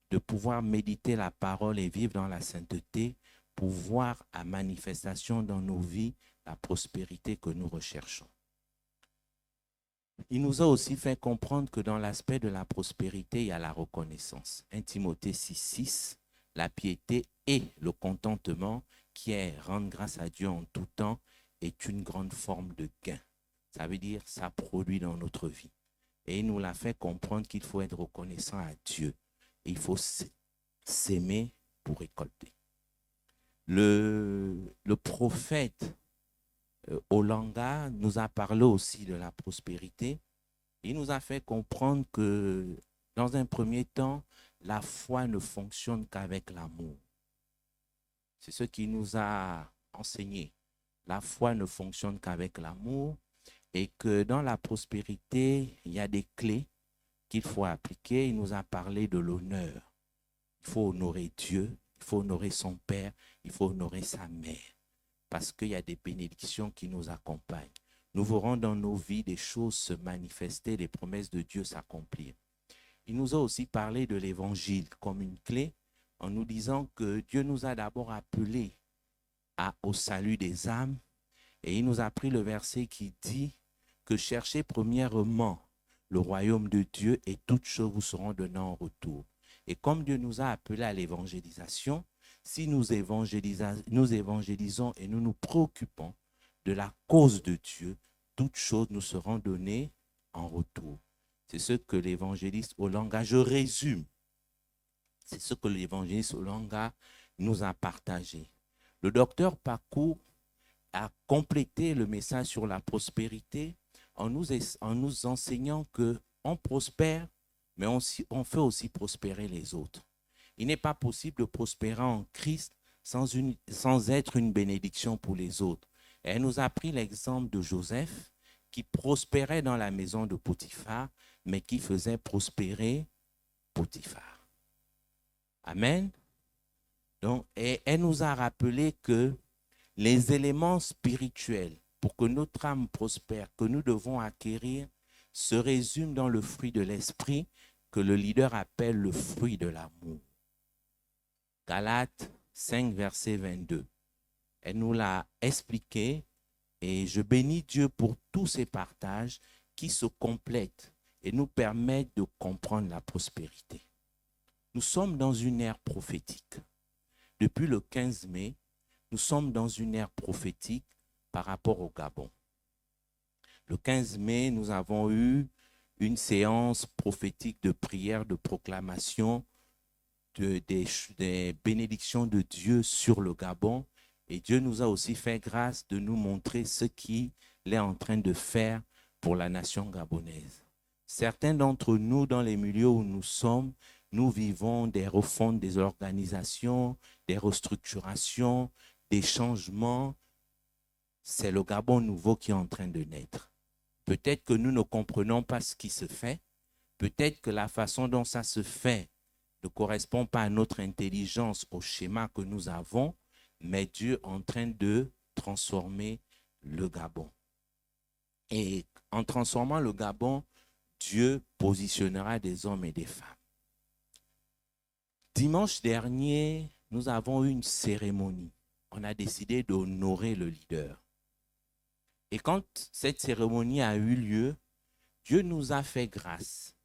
de pouvoir méditer la parole et vivre dans la sainteté pour voir à manifestation dans nos vies la prospérité que nous recherchons. Il nous a aussi fait comprendre que dans l'aspect de la prospérité, il y a la reconnaissance. 1 Timothée 6,6, la piété et le contentement qui est rendre grâce à Dieu en tout temps est une grande forme de gain. Ça veut dire ça produit dans notre vie. Et il nous l'a fait comprendre qu'il faut être reconnaissant à Dieu. Et il faut s'aimer pour récolter. Le prophète Olanga nous a parlé aussi de la prospérité. Il nous a fait comprendre que dans un premier temps, la foi ne fonctionne qu'avec l'amour. C'est ce qu'il nous a enseigné. la foi ne fonctionne qu'avec l'amour et que dans la prospérité, il y a des clés qu'il faut appliquer. Il nous a parlé de l'honneur. Il faut honorer Dieu, il faut honorer son Père, il faut honorer sa mère parce qu'il y a des bénédictions qui nous accompagnent. Nous verrons dans nos vies des choses se manifester, les promesses de Dieu s'accomplir. Il nous a aussi parlé de l'évangile comme une clé en nous disant que Dieu nous a d'abord appelés au salut des âmes et il nous a pris le verset qui dit que cherchez premièrement le royaume de Dieu et toutes choses vous seront données en retour. Et comme Dieu nous a appelés à l'évangélisation, si nous évangélisons et nous nous préoccupons de la cause de Dieu, toutes choses nous seront données en retour. C'est ce que l'évangéliste Olanga, je résume, c'est ce que l'évangéliste Olanga nous a partagé. Le docteur Pakou a complété le message sur la prospérité en nous enseignant qu'on prospère, mais on fait aussi prospérer les autres. Il n'est pas possible de prospérer en Christ sans être une bénédiction pour les autres. Et elle nous a pris l'exemple de Joseph qui prospérait dans la maison de Potiphar, mais qui faisait prospérer Potiphar. Amen. Donc, et elle nous a rappelé que les éléments spirituels pour que notre âme prospère, que nous devons acquérir, se résument dans le fruit de l'esprit que le leader appelle le fruit de l'amour. Galates 5, verset 22. Elle nous l'a expliqué et je bénis Dieu pour tous ces partages qui se complètent et nous permettent de comprendre la prospérité. Nous sommes dans une ère prophétique. Depuis le 15 mai, nous sommes dans une ère prophétique par rapport au Gabon. Le 15 mai, nous avons eu une séance prophétique de prière, de proclamation des bénédictions de Dieu sur le Gabon. Et Dieu nous a aussi fait grâce de nous montrer ce qu'il est en train de faire pour la nation gabonaise. Certains d'entre nous, dans les milieux où nous sommes, nous vivons des refontes des organisations, des restructurations, des changements. C'est le Gabon nouveau qui est en train de naître. Peut-être que nous ne comprenons pas ce qui se fait. Peut-être que la façon dont ça se fait ne correspond pas à notre intelligence, au schéma que nous avons, mais Dieu est en train de transformer le Gabon. Et en transformant le Gabon, Dieu positionnera des hommes et des femmes. Dimanche dernier, nous avons eu une cérémonie. On a décidé d'honorer le leader. Et quand cette cérémonie a eu lieu, Dieu nous a fait grâce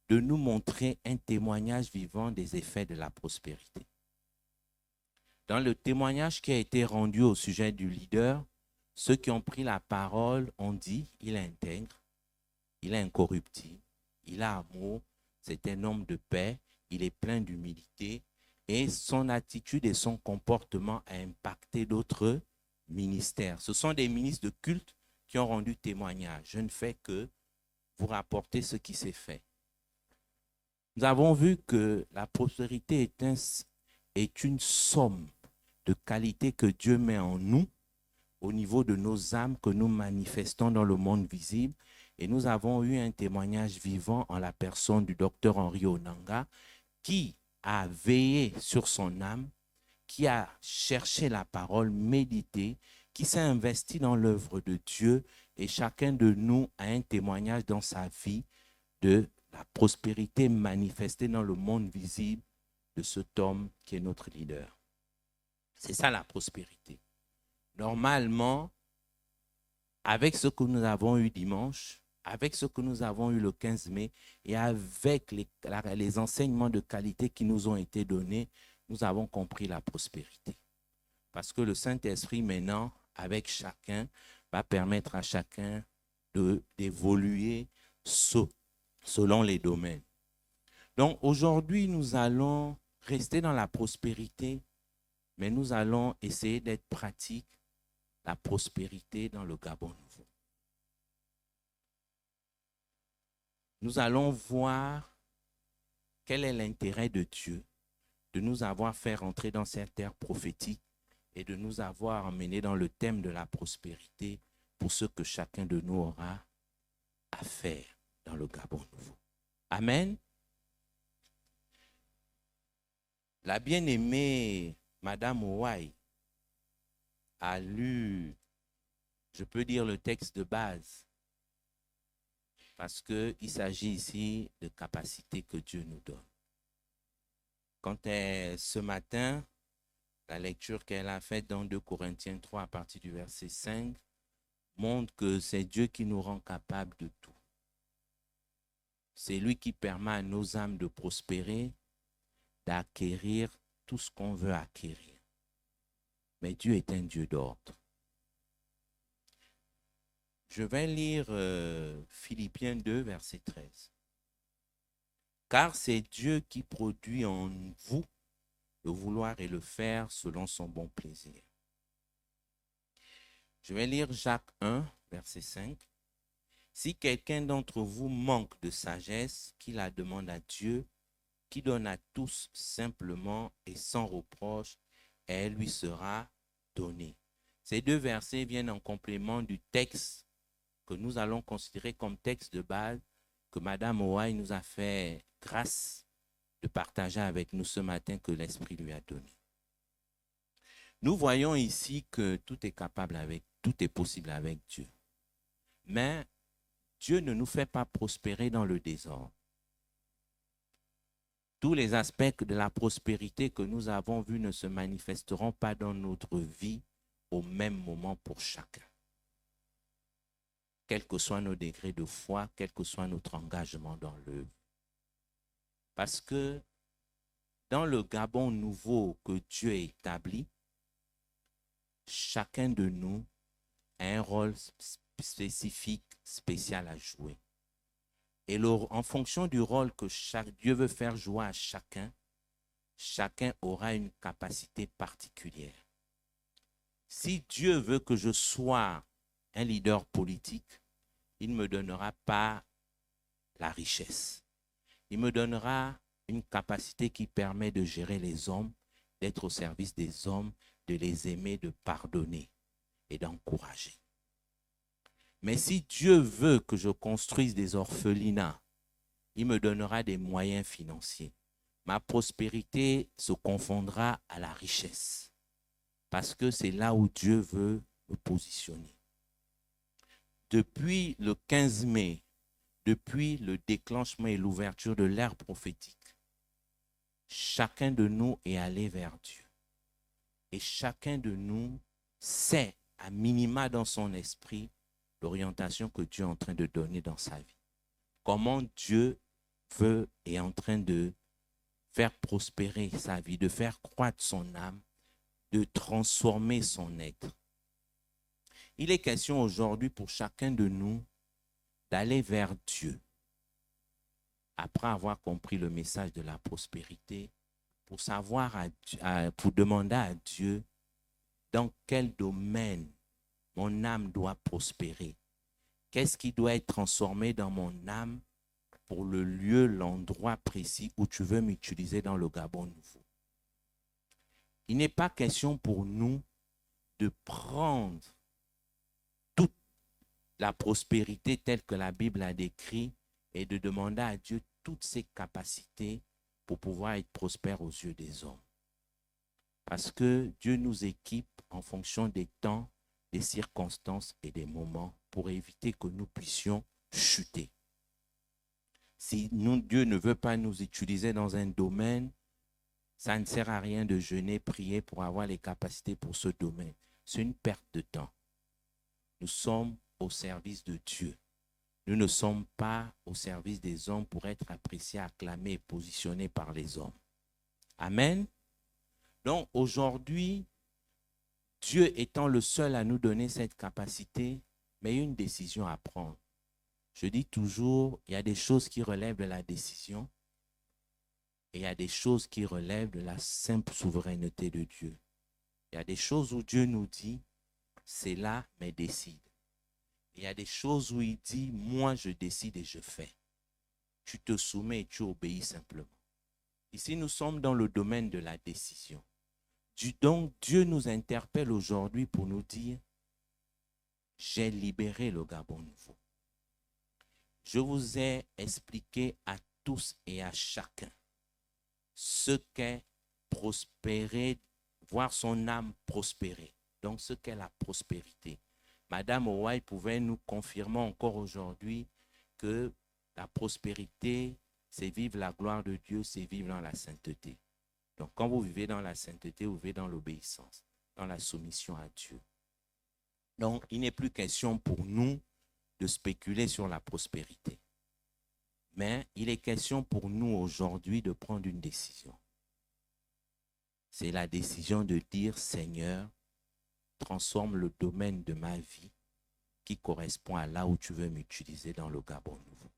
de nous montrer un témoignage vivant des effets de la prospérité. Dans le témoignage qui a été rendu au sujet du leader, ceux qui ont pris la parole ont dit « il est intègre, il est incorruptible, il a amour, c'est un homme de paix, il est plein d'humilité et son attitude et son comportement a impacté d'autres ministères. » Ce sont des ministres de culte qui ont rendu témoignage. Je ne fais que vous rapporter ce qui s'est fait. Nous avons vu que la prospérité est une somme de qualités que Dieu met en nous au niveau de nos âmes que nous manifestons dans le monde visible. Et nous avons eu un témoignage vivant en la personne du docteur Henri Onanga qui a veillé sur son âme, qui a cherché la parole, médité, qui s'est investi dans l'œuvre de Dieu et chacun de nous a un témoignage dans sa vie de la prospérité manifestée dans le monde visible de cet homme qui est notre leader. C'est ça la prospérité. Normalement, avec ce que nous avons eu dimanche, avec ce que nous avons eu le 15 mai et avec les enseignements de qualité qui nous ont été donnés, nous avons compris la prospérité. Parce que le Saint-Esprit maintenant, avec chacun, va permettre à chacun d'évoluer selon les domaines. Donc aujourd'hui, nous allons rester dans la prospérité, mais nous allons essayer d'être pratiques, la prospérité dans le Gabon nouveau. Nous allons voir quel est l'intérêt de Dieu de nous avoir fait rentrer dans cette ère prophétique et de nous avoir emmenés dans le thème de la prospérité pour ce que chacun de nous aura à faire dans le Gabon nouveau. Amen. La bien-aimée Madame Ouai a lu, je peux dire, le texte de base, parce qu'il s'agit ici de capacités que Dieu nous donne. Quand ce matin, la lecture qu'elle a faite dans 2 Corinthiens 3 à partir du verset 5 montre que c'est Dieu qui nous rend capables de tout. C'est lui qui permet à nos âmes de prospérer, d'acquérir tout ce qu'on veut acquérir. Mais Dieu est un Dieu d'ordre. Je vais lire Philippiens 2, verset 13. Car c'est Dieu qui produit en vous le vouloir et le faire selon son bon plaisir. Je vais lire Jacques 1, verset 5. Si quelqu'un d'entre vous manque de sagesse, qu'il la demande à Dieu, qui donne à tous simplement et sans reproche, et elle lui sera donnée. Ces deux versets viennent en complément du texte que nous allons considérer comme texte de base que Madame Ouai nous a fait grâce de partager avec nous ce matin que l'Esprit lui a donné. Nous voyons ici que tout est possible avec Dieu. Mais Dieu ne nous fait pas prospérer dans le désordre. Tous les aspects de la prospérité que nous avons vus ne se manifesteront pas dans notre vie au même moment pour chacun. Quels que soient nos degrés de foi, quel que soit notre engagement dans l'œuvre. Parce que dans le Gabon nouveau que Dieu a établi, chacun de nous a un rôle spécifique, spécial à jouer. Et en fonction du rôle que Dieu veut faire jouer à chacun, chacun aura une capacité particulière. Si Dieu veut que je sois un leader politique, il ne me donnera pas la richesse. Il me donnera une capacité qui permet de gérer les hommes, d'être au service des hommes, de les aimer, de pardonner et d'encourager. Mais si Dieu veut que je construise des orphelinats, il me donnera des moyens financiers. Ma prospérité se confondra à la richesse parce que c'est là où Dieu veut me positionner. Depuis le 15 mai, depuis le déclenchement et l'ouverture de l'ère prophétique, chacun de nous est allé vers Dieu. Et chacun de nous sait, à minima dans son esprit, l'orientation que Dieu est en train de donner dans sa vie. Comment Dieu veut et est en train de faire prospérer sa vie, de faire croître son âme, de transformer son être. Il est question aujourd'hui pour chacun de nous d'aller vers Dieu. Après avoir compris le message de la prospérité, pour demander à Dieu dans quel domaine mon âme doit prospérer. Qu'est-ce qui doit être transformé dans mon âme pour le lieu, l'endroit précis où tu veux m'utiliser dans le Gabon nouveau. Il n'est pas question pour nous de prendre toute la prospérité telle que la Bible a décrit et de demander à Dieu toutes ses capacités pour pouvoir être prospère aux yeux des hommes. Parce que Dieu nous équipe en fonction des temps, des circonstances et des moments pour éviter que nous puissions chuter. Si Dieu ne veut pas nous utiliser dans un domaine, ça ne sert à rien de jeûner, prier pour avoir les capacités pour ce domaine. C'est une perte de temps. Nous sommes au service de Dieu. Nous ne sommes pas au service des hommes pour être appréciés, acclamés et positionnés par les hommes. Amen. Donc aujourd'hui, Dieu étant le seul à nous donner cette capacité, mais il y a une décision à prendre. Je dis toujours, il y a des choses qui relèvent de la décision et il y a des choses qui relèvent de la simple souveraineté de Dieu. Il y a des choses où Dieu nous dit, c'est là, mais décide. Il y a des choses où il dit, moi je décide et je fais. Tu te soumets et tu obéis simplement. Ici, nous sommes dans le domaine de la décision. Donc, Dieu nous interpelle aujourd'hui pour nous dire, j'ai libéré le Gabon nouveau. Je vous ai expliqué à tous et à chacun ce qu'est prospérer, voir son âme prospérer. Donc, ce qu'est la prospérité. Madame Owai pouvait nous confirmer encore aujourd'hui que la prospérité, c'est vivre la gloire de Dieu, c'est vivre dans la sainteté. Donc, quand vous vivez dans la sainteté, vous vivez dans l'obéissance, dans la soumission à Dieu. Donc, il n'est plus question pour nous de spéculer sur la prospérité. Mais il est question pour nous aujourd'hui de prendre une décision. C'est la décision de dire, Seigneur, transforme le domaine de ma vie qui correspond à là où tu veux m'utiliser dans le Gabon nouveau.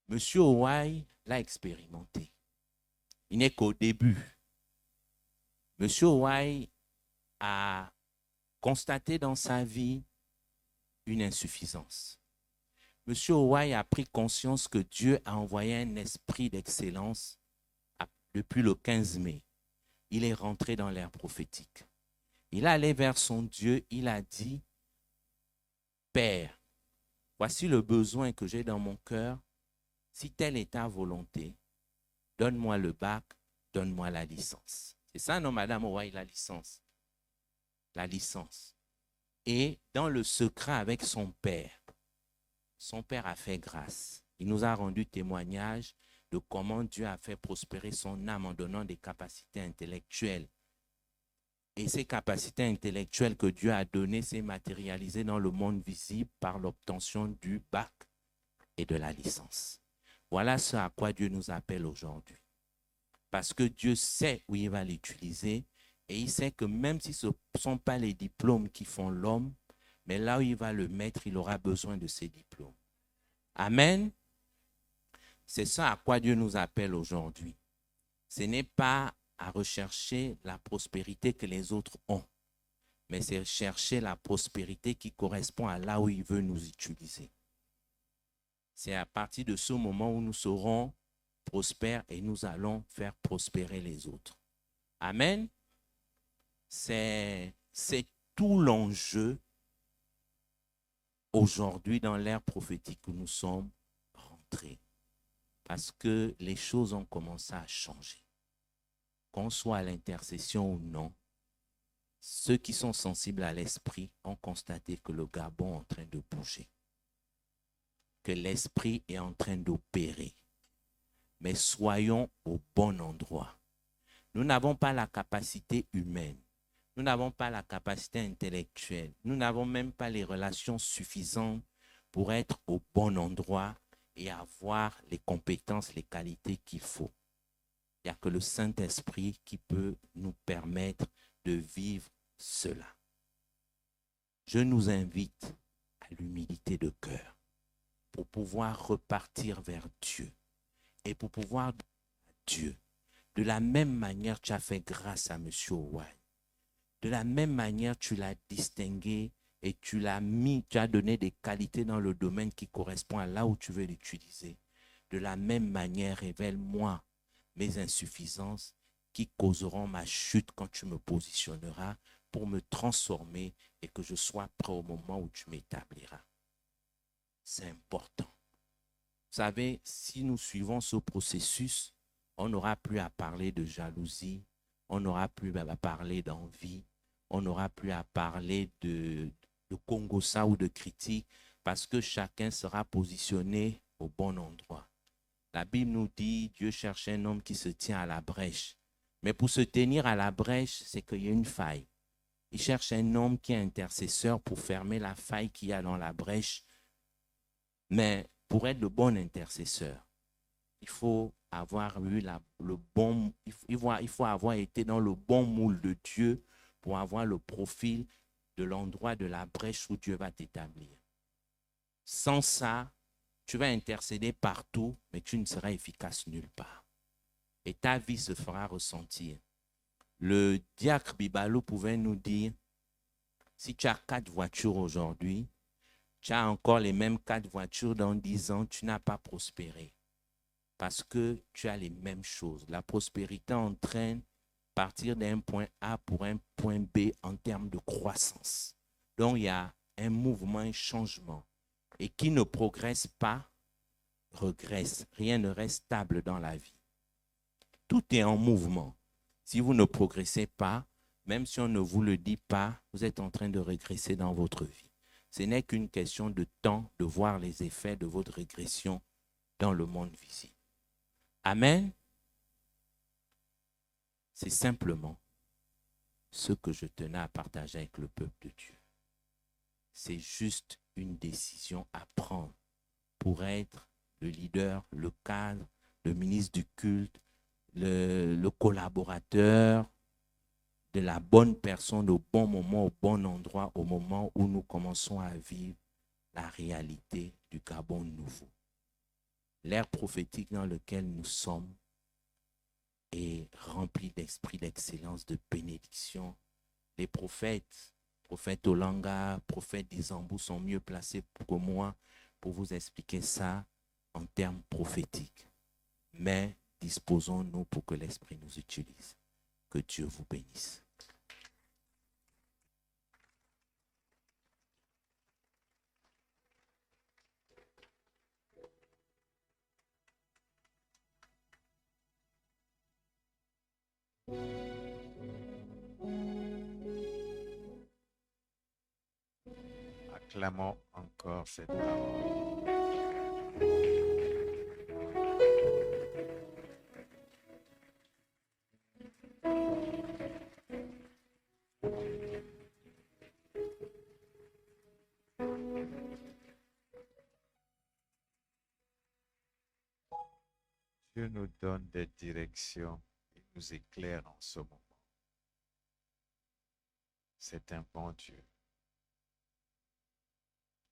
Monsieur Owai l'a expérimenté. Il n'est qu'au début. Monsieur Owai a constaté dans sa vie une insuffisance. Monsieur Owai a pris conscience que Dieu a envoyé un esprit d'excellence depuis le 15 mai. Il est rentré dans l'ère prophétique. Il est allé vers son Dieu, il a dit, Père, voici le besoin que j'ai dans mon cœur. Si telle est ta volonté, donne-moi le bac, donne-moi la licence. C'est ça, non, Madame Owai, la licence. La licence. Et dans le secret avec son père a fait grâce. Il nous a rendu témoignage de comment Dieu a fait prospérer son âme en donnant des capacités intellectuelles. Et ces capacités intellectuelles que Dieu a données s'est matérialisées dans le monde visible par l'obtention du bac et de la licence. Voilà ce à quoi Dieu nous appelle aujourd'hui. Parce que Dieu sait où il va l'utiliser et il sait que même si ce ne sont pas les diplômes qui font l'homme, mais là où il va le mettre, il aura besoin de ces diplômes. Amen. C'est ça à quoi Dieu nous appelle aujourd'hui. Ce n'est pas à rechercher la prospérité que les autres ont, mais c'est chercher la prospérité qui correspond à là où il veut nous utiliser. C'est à partir de ce moment où nous serons prospères et nous allons faire prospérer les autres. Amen. C'est tout l'enjeu aujourd'hui dans l'ère prophétique où nous sommes rentrés. Parce que les choses ont commencé à changer. Qu'on soit à l'intercession ou non, ceux qui sont sensibles à l'esprit ont constaté que le Gabon est en train de bouger. Que l'esprit est en train d'opérer. Mais soyons au bon endroit. Nous n'avons pas la capacité humaine. Nous n'avons pas la capacité intellectuelle. Nous n'avons même pas les relations suffisantes pour être au bon endroit et avoir les compétences, les qualités qu'il faut. Il n'y a que le Saint-Esprit qui peut nous permettre de vivre cela. Je nous invite à l'humilité de cœur pour pouvoir repartir vers Dieu et pour pouvoir dire à Dieu, de la même manière tu as fait grâce à M. Owai, de la même manière tu l'as distingué et tu l'as mis, tu as donné des qualités dans le domaine qui correspond à là où tu veux l'utiliser. De la même manière, révèle-moi mes insuffisances qui causeront ma chute quand tu me positionneras pour me transformer et que je sois prêt au moment où tu m'établiras. C'est important. Vous savez, si nous suivons ce processus, on n'aura plus à parler de jalousie, on n'aura plus à parler d'envie, on n'aura plus à parler de congossa ou de critique parce que chacun sera positionné au bon endroit. La Bible nous dit, Dieu cherche un homme qui se tient à la brèche. Mais pour se tenir à la brèche, c'est qu'il y a une faille. Il cherche un homme qui est intercesseur pour fermer la faille qu'il y a dans la brèche. Mais pour être le bon intercesseur, il faut avoir eu il faut avoir été dans le bon moule de Dieu pour avoir le profil de l'endroit de la brèche où Dieu va t'établir. Sans ça, tu vas intercéder partout, mais tu ne seras efficace nulle part. Et ta vie se fera ressentir. Le diacre Bibalou pouvait nous dire, si tu as 4 voitures aujourd'hui, tu as encore les mêmes 4 voitures dans 10 ans, tu n'as pas prospéré. Parce que tu as les mêmes choses. La prospérité entraîne partir d'un point A pour un point B en termes de croissance. Donc, il y a un mouvement, un changement. Et qui ne progresse pas, regresse. Rien ne reste stable dans la vie. Tout est en mouvement. Si vous ne progressez pas, même si on ne vous le dit pas, vous êtes en train de régresser dans votre vie. Ce n'est qu'une question de temps de voir les effets de votre régression dans le monde visible. Amen. C'est simplement ce que je tenais à partager avec le peuple de Dieu. C'est juste une décision à prendre pour être le leader, le cadre, le ministre du culte, le collaborateur de la bonne personne au bon moment, au bon endroit, au moment où nous commençons à vivre la réalité du Gabon nouveau. L'ère prophétique dans lequel nous sommes est rempli d'esprit d'excellence, de bénédiction. Les prophètes Olanga, prophètes d'Isambou sont mieux placés que moi pour vous expliquer ça en termes prophétiques. Mais disposons-nous pour que l'Esprit nous utilise. Que Dieu vous bénisse. Acclamons encore cette parole. Dieu nous donne des directions et nous éclaire en ce moment. C'est un bon Dieu.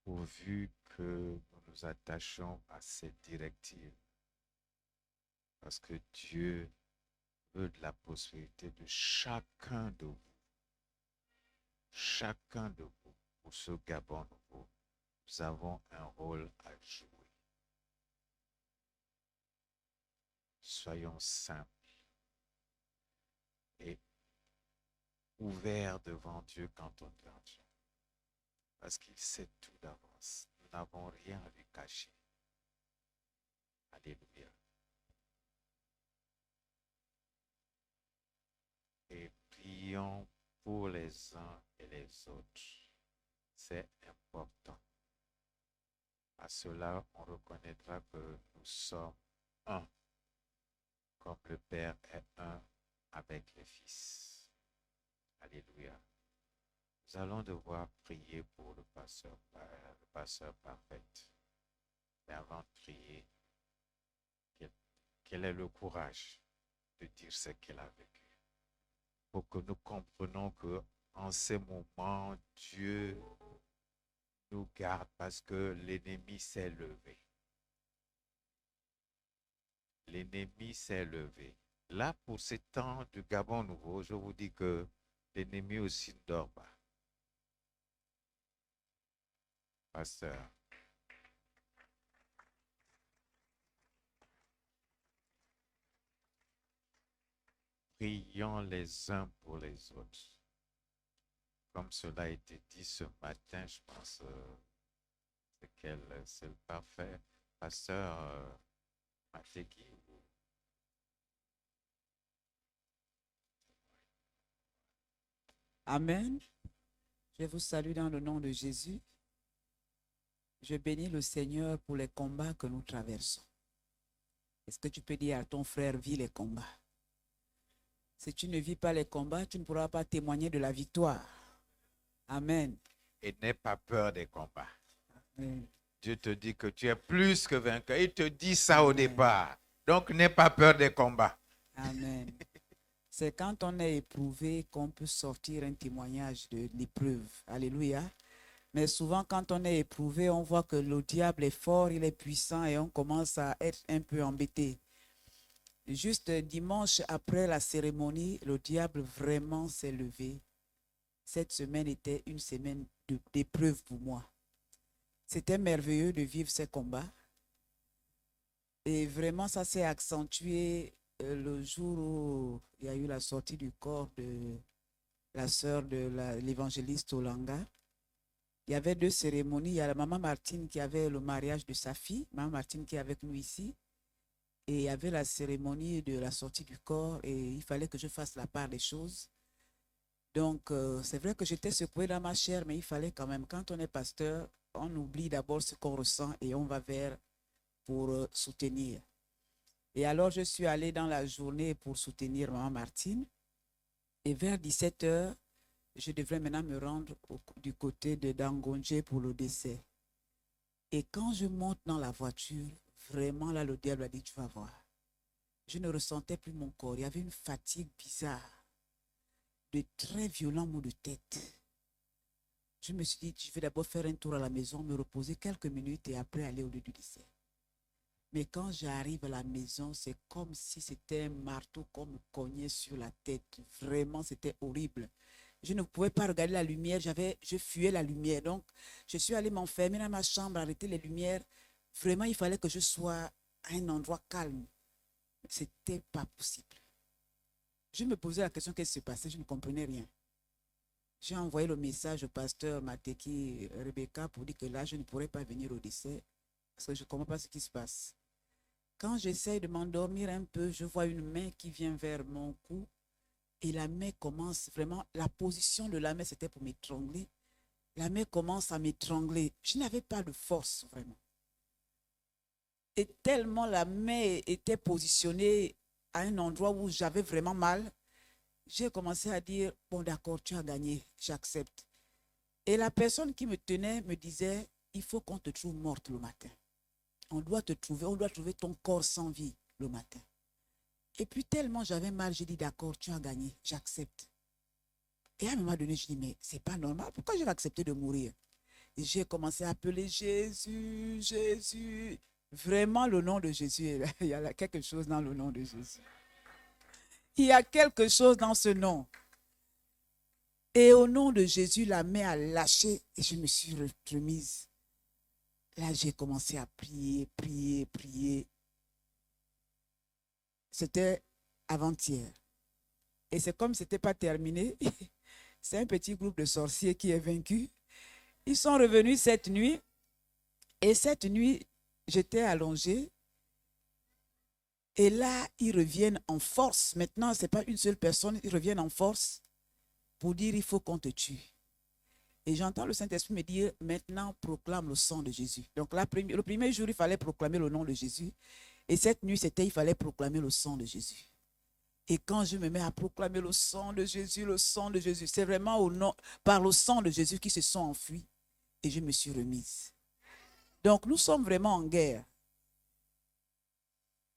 Pourvu que nous nous attachons à cette directive. Parce que Dieu veut de la prospérité de chacun de vous. Chacun de vous, pour ce Gabon nouveau, nous avons un rôle à jouer. Soyons simples et ouverts devant Dieu quand on vient Dieu. Parce qu'il sait tout d'avance. Nous n'avons rien à lui cacher. Alléluia. Et prions pour les uns et les autres. C'est important. À cela, on reconnaîtra que nous sommes un, comme le Père est un avec le Fils. Alléluia. Nous allons devoir prier pour le pasteur parfait. Mais avant de prier, quel est le courage de dire ce qu'elle a vécu? Pour que nous comprenions que en ces moments, Dieu nous garde parce que l'ennemi s'est levé. L'ennemi s'est levé. Là, pour ces temps du Gabon nouveau, je vous dis que l'ennemi aussi ne dort pas. Pasteur. Prions les uns pour les autres. Comme cela a été dit ce matin, je pense c'est le parfait pasteur Mateki. Amen. Je vous salue dans le nom de Jésus. Je bénis le Seigneur pour les combats que nous traversons. Est-ce que tu peux dire à ton frère, vis les combats? Si tu ne vis pas les combats, tu ne pourras pas témoigner de la victoire. Amen. Et n'aie pas peur des combats. Amen. Dieu te dit que tu es plus que vainqueur. Il te dit ça au départ. Donc n'aie pas peur des combats. Amen. C'est quand on est éprouvé qu'on peut sortir un témoignage de l'épreuve. Alléluia. Mais souvent, quand on est éprouvé, on voit que le diable est fort, il est puissant et on commence à être un peu embêté. Juste dimanche après la cérémonie, le diable vraiment s'est levé. Cette semaine était une semaine d'épreuve pour moi. C'était merveilleux de vivre ces combats. Et vraiment, ça s'est accentué le jour où il y a eu la sortie du corps de la sœur de l'évangéliste Olanga, il y avait 2 cérémonies. Il y a la maman Martine qui avait le mariage de sa fille, maman Martine qui est avec nous ici. Et il y avait la cérémonie de la sortie du corps et il fallait que je fasse la part des choses. Donc, c'est vrai que j'étais secouée dans ma chair, mais il fallait quand même, quand on est pasteur, on oublie d'abord ce qu'on ressent et on va vers pour soutenir. Et alors, je suis allée dans la journée pour soutenir maman Martine. Et vers 17h, je devrais maintenant me rendre du côté de Dangonje pour le décès. Et quand je monte dans la voiture, vraiment là, le diable a dit, tu vas voir. Je ne ressentais plus mon corps. Il y avait une fatigue bizarre, de très violents maux de tête. Je me suis dit, je vais d'abord faire un tour à la maison, me reposer quelques minutes et après aller au lieu du décès. Mais quand j'arrive à la maison, c'est comme si c'était un marteau qu'on me cognait sur la tête. Vraiment, c'était horrible. Je ne pouvais pas regarder la lumière, je fuyais la lumière. Donc, je suis allée m'enfermer dans ma chambre, arrêter les lumières. Vraiment, il fallait que je sois à un endroit calme. Ce n'était pas possible. Je me posais la question, qu'est-ce qui se passait? Je ne comprenais rien. J'ai envoyé le message au pasteur Mateki Rebecca pour dire que là, je ne pourrais pas venir au décès parce que je ne comprends pas ce qui se passe. Quand j'essaye de m'endormir un peu, je vois une main qui vient vers mon cou et la main commence vraiment, la position de la main, c'était pour m'étrangler. La main commence à m'étrangler. Je n'avais pas de force, vraiment. Et tellement la main était positionnée à un endroit où j'avais vraiment mal, j'ai commencé à dire, bon d'accord, tu as gagné, j'accepte. Et la personne qui me tenait me disait, il faut qu'on te trouve morte le matin. On doit trouver ton corps sans vie le matin. Et puis tellement j'avais mal, j'ai dit, d'accord, tu as gagné, j'accepte. Et à un moment donné, je dis, mais c'est pas normal, pourquoi je vais accepter de mourir? Et j'ai commencé à appeler Jésus, Jésus. Vraiment, le nom de Jésus, il y a quelque chose dans le nom de Jésus. Il y a quelque chose dans ce nom. Et au nom de Jésus, la main a lâché et je me suis remise. Là, j'ai commencé à prier, prier, prier. C'était avant-hier. Et c'est comme si ce n'était pas terminé. C'est un petit groupe de sorciers qui est vaincu. Ils sont revenus cette nuit. Et cette nuit, j'étais allongée. Et là, ils reviennent en force. Maintenant, ce n'est pas une seule personne. Ils reviennent en force pour dire, il faut qu'on te tue. Et j'entends le Saint-Esprit me dire, maintenant, proclame le sang de Jésus. Donc, le premier jour, il fallait proclamer le nom de Jésus. Et cette nuit, il fallait proclamer le sang de Jésus. Et quand je me mets à proclamer le sang de Jésus, c'est vraiment par le sang de Jésus qu'ils se sont enfuis. Et je me suis remise. Donc, nous sommes vraiment en guerre.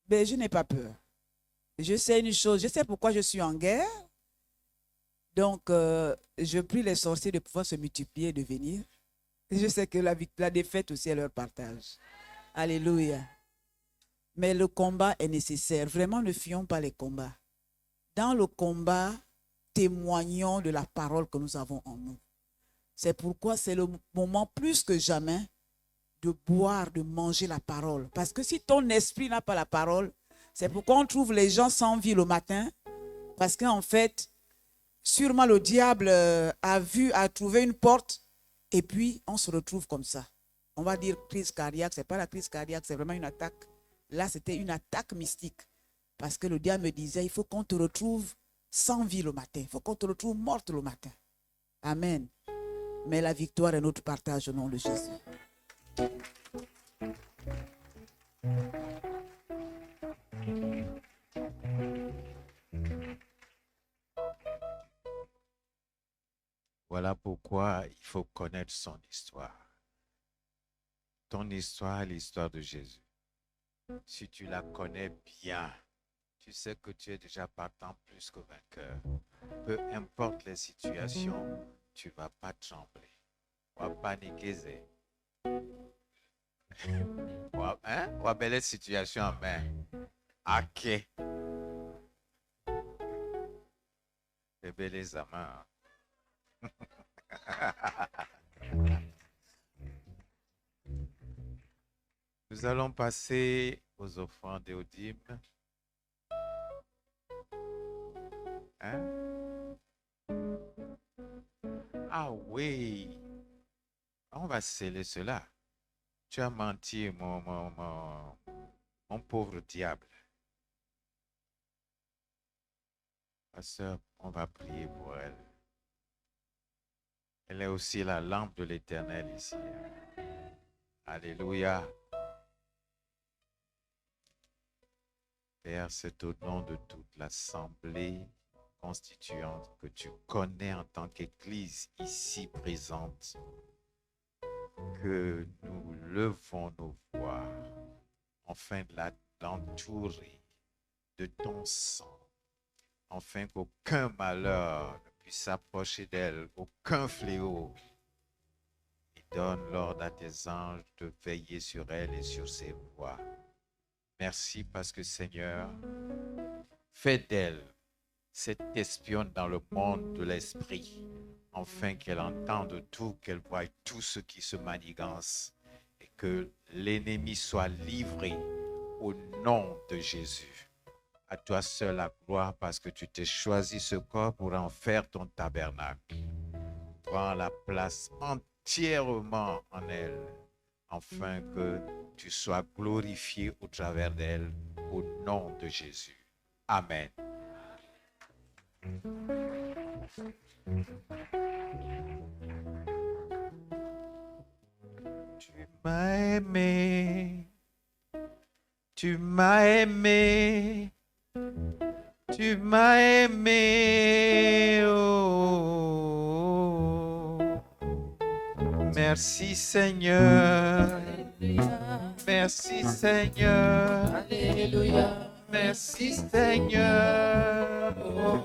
Mais je n'ai pas peur. Je sais une chose, je sais pourquoi je suis en guerre. Donc, je prie les sorciers de pouvoir se multiplier et de venir. Et je sais que la défaite aussi est leur partage. Alléluia. Mais le combat est nécessaire. Vraiment, ne fuyons pas les combats. Dans le combat, témoignons de la parole que nous avons en nous. C'est pourquoi c'est le moment plus que jamais de boire, de manger la parole. Parce que si ton esprit n'a pas la parole, c'est pourquoi on trouve les gens sans vie le matin. Parce qu'en fait, sûrement le diable a trouvé une porte et puis on se retrouve comme ça. On va dire crise cardiaque, ce n'est pas la crise cardiaque, c'est vraiment une attaque. Là, c'était une attaque mystique. Parce que le diable me disait, il faut qu'on te retrouve sans vie le matin. Il faut qu'on te retrouve morte le matin. Amen. Mais la victoire est notre partage au nom de Jésus. Voilà pourquoi il faut connaître son histoire. Ton histoire, l'histoire de Jésus. Si tu la connais bien, tu sais que tu es déjà partant plus que vainqueur. Peu importe les situations, tu ne vas pas trembler. Tu vas paniquer. Ou à belle situation en main. Ok. Bébé les amants. Nous allons passer aux offrandes et aux dîmes. Hein? Ah oui, on va sceller cela. Tu as menti, mon pauvre diable. Ma sœur, on va prier pour elle. Elle est aussi la lampe de l'Éternel ici. Alléluia. Père, c'est au nom de toute l'assemblée constituante que tu connais en tant qu'Église ici présente que nous levons nos voix afin de l'entourer de ton sang, afin qu'aucun malheur ne puisse s'approcher d'elle, aucun fléau. Et donne l'ordre à tes anges de veiller sur elle et sur ses voies. Merci parce que Seigneur, fais d'elle cette espionne dans le monde de l'esprit, afin qu'elle entende tout, qu'elle voie tout ce qui se manigance et que l'ennemi soit livré au nom de Jésus. À toi seul la gloire parce que tu t'es choisi ce corps pour en faire ton tabernacle. Prends la place entièrement en elle, afin que tu sois glorifié au travers d'elle, au nom de Jésus. Amen. Tu m'as aimé, tu m'as aimé, tu m'as aimé, oh. Merci Seigneur, merci Seigneur, Alléluia. merci Seigneur, oh.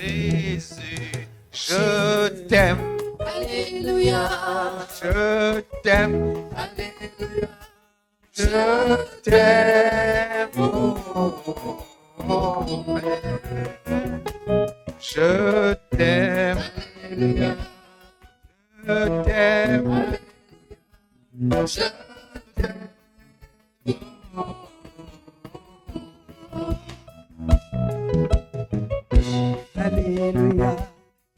Jésus, je t'aime, Alléluia. je t'aime, Alléluia. je t'aime, oh, je t'aime, Alléluia. je t'aime, Je Alléluia.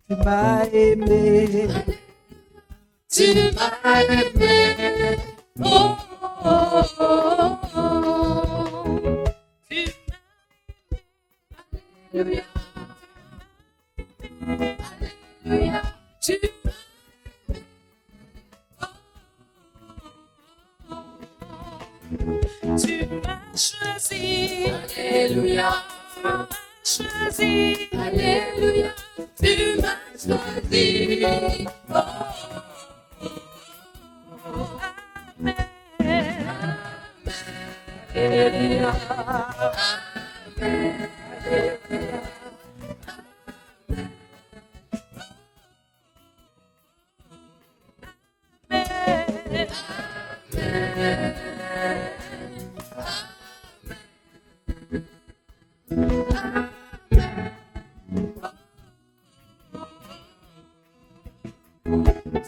Tu m'as aimé. Tu m'as aimé. Oh, oh, oh, oh. Tu m'as aimé. Alléluia. Alléluia. Tu m'as Tu m'as choisi. Alléluia. Tu m'as choisi. Alléluia. Tu m'as choisi. Oh, Amen. Alléluia. Amen.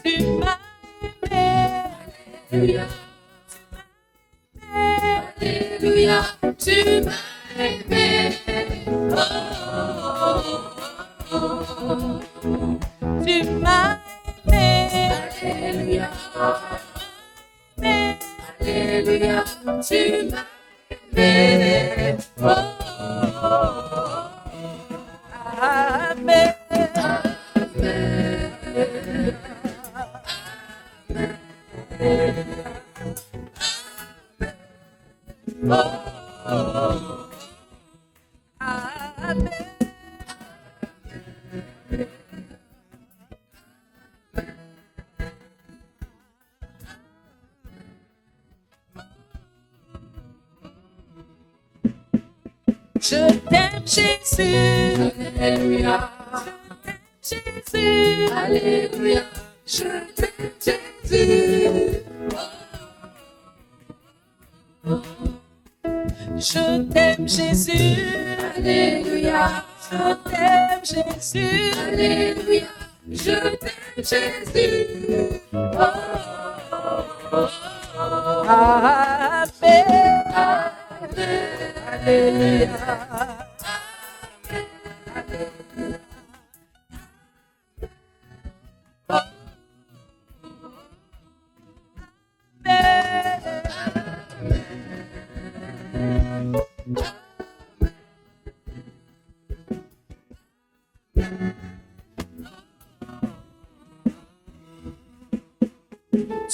Tu m'as aimé. Alléluia. Alléluia. Tu m'as aimé. Oh, oh, oh, oh. Tu m'as aimé. Alléluia. Amen. Alléluia. Tu m'as aimé. Oh, oh, oh. Amen. Je t'aime Jésus, Alléluia. Je t'aime Jésus, Alléluia. Je t'aime Jésus. Je t'aime Jésus, Alléluia. Je t'aime Jésus, Alléluia. Je t'aime Jésus. Oh, oh, oh. Amen. Amen. Alléluia.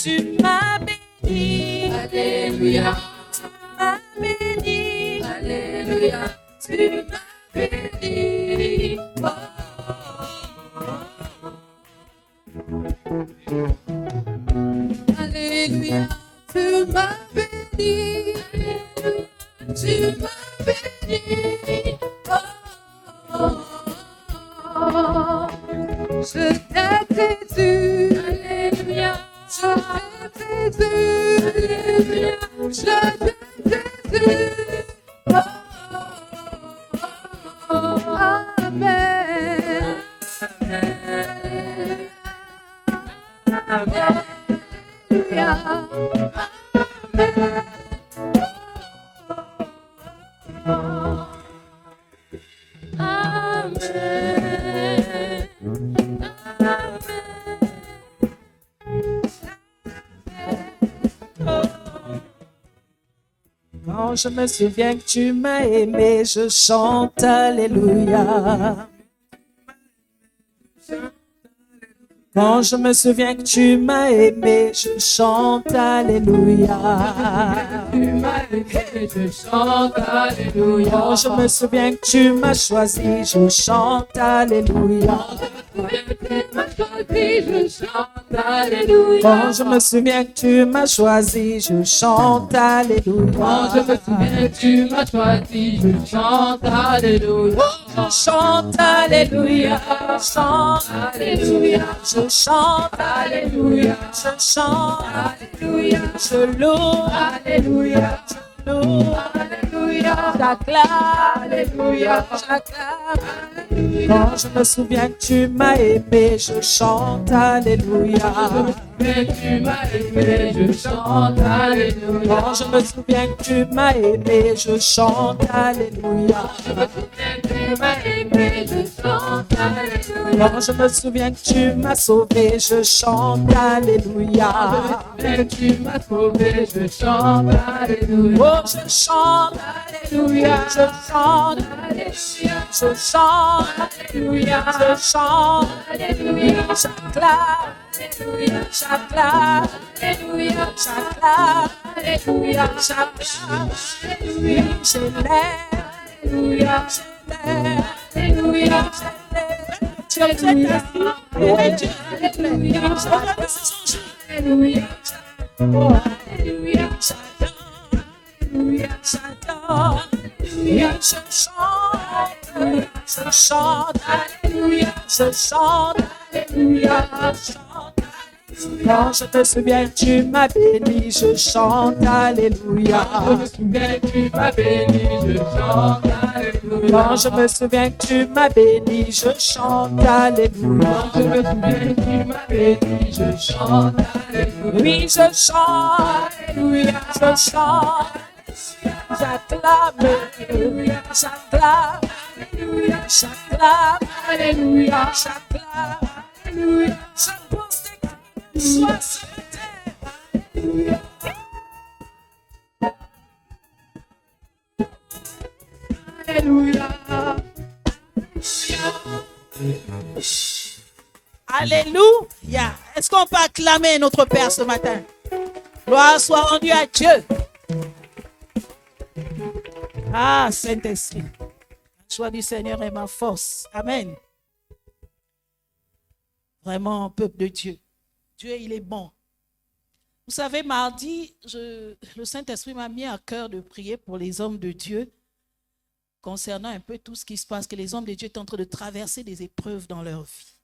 Tu m'as béni. Alléluia. Tu m'as béni. Alléluia. Tu m'as béni. Alléluia. Tu m'as béni. Tu m'as béni. Je t'ai Jésus. Alléluia. Je t'ai Jésus. Alléluia. Je t'ai Jésus. Amen. Alléluia. Quand je me souviens que tu m'as aimé, je chante Alléluia. Quand je me souviens que tu m'as aimé, je chante Alléluia. Tu m'as aimé, je chante Alléluia. Quand je me souviens que tu m'as choisi, je chante Alléluia. Je chante Alléluia. Quand je me souviens que tu m'as choisi, je chante Alléluia. Quand je me souviens que tu m'as choisi, je chante Alléluia. Je chante Alléluia. Je chante Alléluia. Je chante Alléluia. Je chante Alléluia. Je loue Alléluia. Je loue Alléluia. J'acclame Alléluia. J'acclame. Quand je me souviens que tu m'as aimé, je chante Alléluia. Mais tu m'as aimé, je chante Alléluia. Quand je me souviens que tu m'as aimé, je chante Alléluia. Tu m'as aimé, je chante Alléluia. Quand je me souviens que tu m'as sauvé, je chante Alléluia. Mais tu m'as sauvé, je chante Alléluia. Oh, je chante Alléluia. Je chante Alléluia. Je chante Alléluia. Je chante Alléluia. J'acclame Alléluia. J'acclame Alléluia. J'acclame Alléluia. J'acclame Alléluia. Je lève Alléluia. Je lève Alléluia. Tu es assis et Dieu Alléluia. Regardez ce jour. Alléluia. Alléluia. J'adore Je chante Je chante Alléluia. Je chante Alléluia. Je chante Quand je me souviens que tu m'as béni, je chante Alléluia. Je me souviens que tu m'as béni, je chante Alléluia. Quand je me souviens que tu m'as béni, je chante Alléluia. Je me souviens que tu m'as béni, je chante Alléluia. Oui, je chante Alléluia. Je chante J'acclame J'acclame J'acclame Alléluia. J'acclame Alléluia. Je pose tes cris, sois sur terre. Alléluia. Alléluia. Est-ce qu'on peut acclamer notre Père ce matin? Gloire soit rendue à Dieu. Ah, Saint-Esprit. La joie du Seigneur est ma force. Amen. Vraiment, peuple de Dieu. Dieu, il est bon. Vous savez, mardi, le Saint-Esprit m'a mis à cœur de prier pour les hommes de Dieu concernant un peu tout ce qui se passe, que les hommes de Dieu étaient en train de traverser des épreuves dans leur vie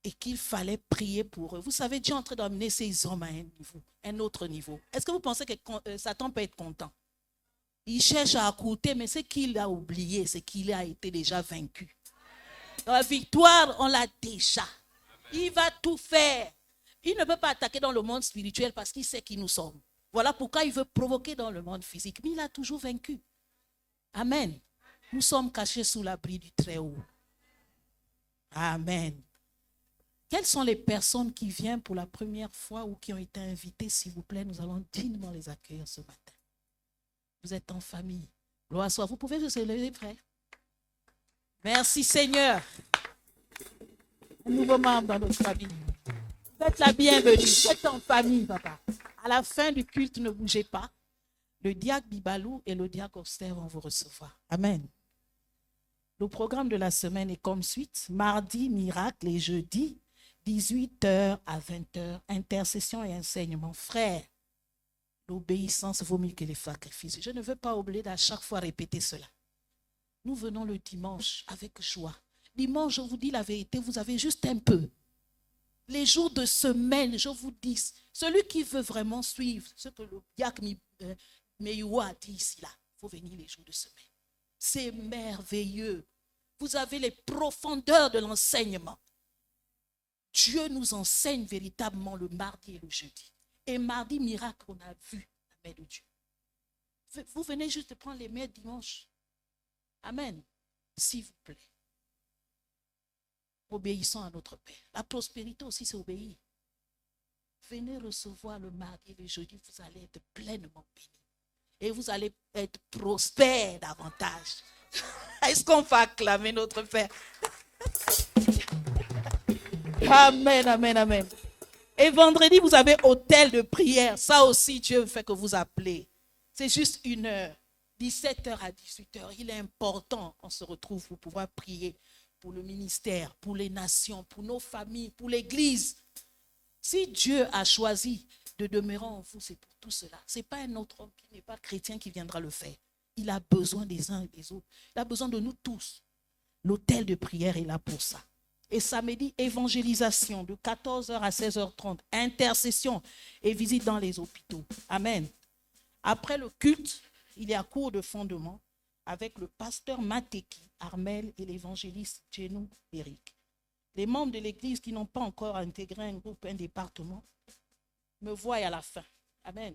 et qu'il fallait prier pour eux. Vous savez, Dieu est en train d'amener ces hommes à un autre niveau. Est-ce que vous pensez que Satan peut être content? Il cherche à accouter, mais ce qu'il a oublié, c'est qu'il a été déjà vaincu. La victoire, on l'a déjà. Il va tout faire. Il ne peut pas attaquer dans le monde spirituel parce qu'il sait qui nous sommes. Voilà pourquoi il veut provoquer dans le monde physique. Mais il a toujours vaincu. Amen. Nous sommes cachés sous l'abri du Très-Haut. Amen. Quelles sont les personnes qui viennent pour la première fois ou qui ont été invitées, s'il vous plaît? Nous allons dignement les accueillir ce matin. Vous êtes en famille. Gloire soit. Vous pouvez vous lever, frère. Merci Seigneur. Un nouveau membre dans notre famille. Vous Faites la bienvenue. Faites en famille, papa. À la fin du culte, ne bougez pas. Le diacre Bibalou et le diacre Auster vont vous recevoir. Amen. Le programme de la semaine est comme suite. Mardi, miracle, et jeudi, 18h à 20h, intercession et enseignement. Frères, l'obéissance vaut mieux que les sacrifices. Je ne veux pas oublier d'à chaque fois répéter cela. Nous venons le dimanche avec joie. Dimanche, je vous dis la vérité, vous avez juste un peu. Les jours de semaine, je vous dis, celui qui veut vraiment suivre ce que le diacre Meyoua dit ici, là, il faut venir les jours de semaine. C'est merveilleux. Vous avez les profondeurs de l'enseignement. Dieu nous enseigne véritablement le mardi et le jeudi. Et mardi, miracle, on a vu la main de Dieu. Vous venez juste de prendre les mains dimanche. Amen. S'il vous plaît. Obéissons à notre Père. La prospérité aussi, c'est obéir. Venez recevoir le mardi et le jeudi, vous allez être pleinement bénis. Et vous allez être prospères davantage. Est-ce qu'on va acclamer notre Père? Amen, amen, amen. Et vendredi, vous avez hôtel de prière. Ça aussi, Dieu fait que vous appelez. C'est juste 1 heure. 17h à 18h. Il est important qu'on se retrouve pour pouvoir prier pour le ministère, pour les nations, pour nos familles, pour l'Église. Si Dieu a choisi de demeurer en vous, c'est pour tout cela. Ce n'est pas un autre homme qui n'est pas chrétien qui viendra le faire. Il a besoin des uns et des autres. Il a besoin de nous tous. L'hôtel de prière est là pour ça. Et samedi, évangélisation de 14h à 16h30. Intercession et visite dans les hôpitaux. Amen. Après le culte, il y a cours de fondement avec le pasteur Mateki, Armel et l'évangéliste Jenou Eric. Les membres de l'église qui n'ont pas encore intégré un groupe, un département, me voient à la fin. Amen.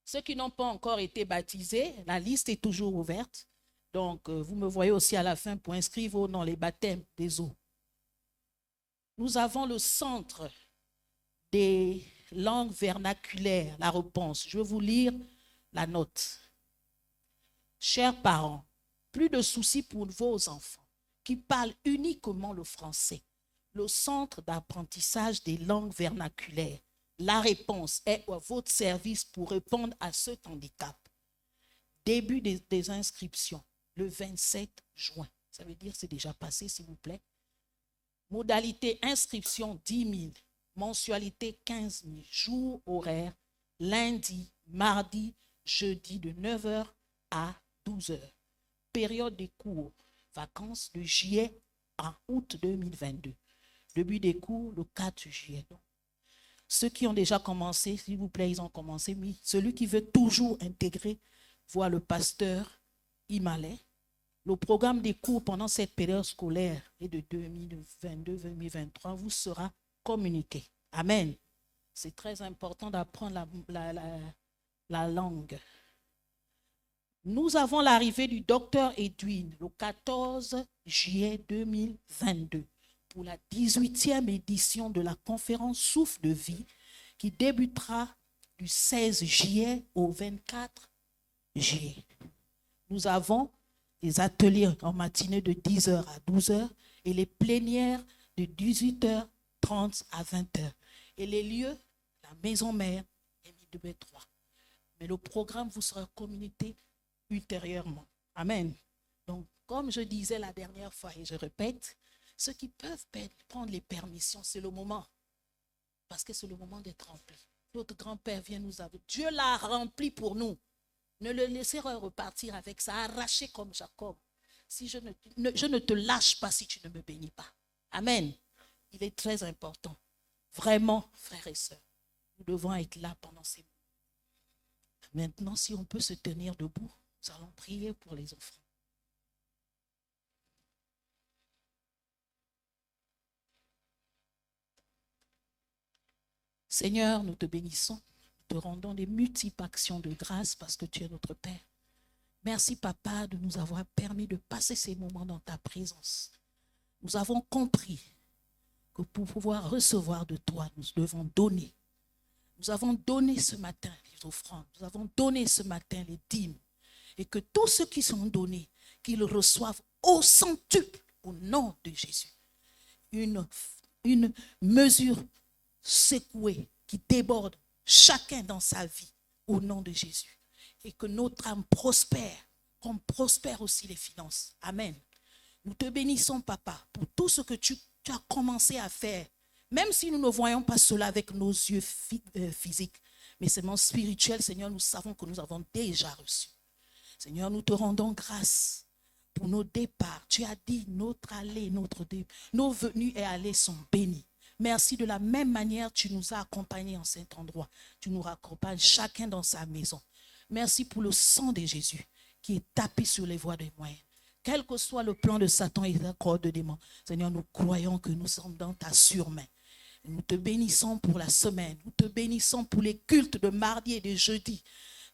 Ceux qui n'ont pas encore été baptisés, la liste est toujours ouverte. Donc, vous me voyez aussi à la fin pour inscrire vos noms, les baptêmes des eaux. Nous avons le centre des langues vernaculaires, la réponse. Je vais vous lire la note. Chers parents, plus de soucis pour vos enfants qui parlent uniquement le français. Le centre d'apprentissage des langues vernaculaires. La réponse est à votre service pour répondre à cet handicap. Début des inscriptions, le 27 juin. Ça veut dire que c'est déjà passé, s'il vous plaît. Modalité inscription 10 000. Mensualité 15 000. Jour horaire, lundi, mardi, jeudi de 9h à 12h. Période des cours, vacances de juillet à août 2022. Début des cours, le 4 juillet. Donc, ceux qui ont déjà commencé, s'il vous plaît, ils ont commencé. Mais celui qui veut toujours intégrer, voit le pasteur Imalé. Le programme des cours pendant cette période scolaire et de 2022-2023 vous sera communiqué. Amen. C'est très important d'apprendre la langue. Nous avons l'arrivée du docteur Edwin le 14 juillet 2022 pour la 18e édition de la conférence Souffle de vie qui débutera du 16 juillet au 24 juillet. Nous avons les ateliers en matinée de 10h à 12h et les plénières de 18h30 à 20h. Et les lieux, la maison mère et Midebe 3. Mais le programme vous sera communiqué ultérieurement. Amen. Donc, comme je disais la dernière fois et je répète, ceux qui peuvent prendre les permissions, c'est le moment. Parce que c'est le moment d'être rempli. Notre grand-père vient nous avoir. Dieu l'a rempli pour nous. Ne le laissez repartir avec ça, arraché comme Jacob. Si je ne te lâche pas si tu ne me bénis pas. Amen. Il est très important. Vraiment, frères et sœurs, nous devons être là pendant ces moments. Maintenant, si on peut se tenir debout, nous allons prier pour les offrandes. Seigneur, nous te bénissons. Te rendons des multiples actions de grâce parce que tu es notre Père. Merci, Papa, de nous avoir permis de passer ces moments dans ta présence. Nous avons compris que pour pouvoir recevoir de toi, nous devons donner. Nous avons donné ce matin les offrandes. Nous avons donné ce matin les dîmes. Et que tous ceux qui sont donnés, qu'ils reçoivent au centuple au nom de Jésus. Une mesure secouer, qui déborde, chacun dans sa vie, au nom de Jésus. Et que notre âme prospère, qu'on prospère aussi les finances. Amen. Nous te bénissons, Papa, pour tout ce que tu as commencé à faire, même si nous ne voyons pas cela avec nos yeux physiques, mais seulement spirituel, Seigneur, nous savons que nous avons déjà reçu. Seigneur, nous te rendons grâce pour nos départs. Tu as dit, notre aller, nos venues et allées sont bénies. Merci, de la même manière, tu nous as accompagnés en cet endroit. Tu nous raccompagnes chacun dans sa maison. Merci pour le sang de Jésus qui est tapé sur les voies des moyens. Quel que soit le plan de Satan et la corps de démons, Seigneur, nous croyons que nous sommes dans ta surmain. Nous te bénissons pour la semaine. Nous te bénissons pour les cultes de mardi et de jeudi.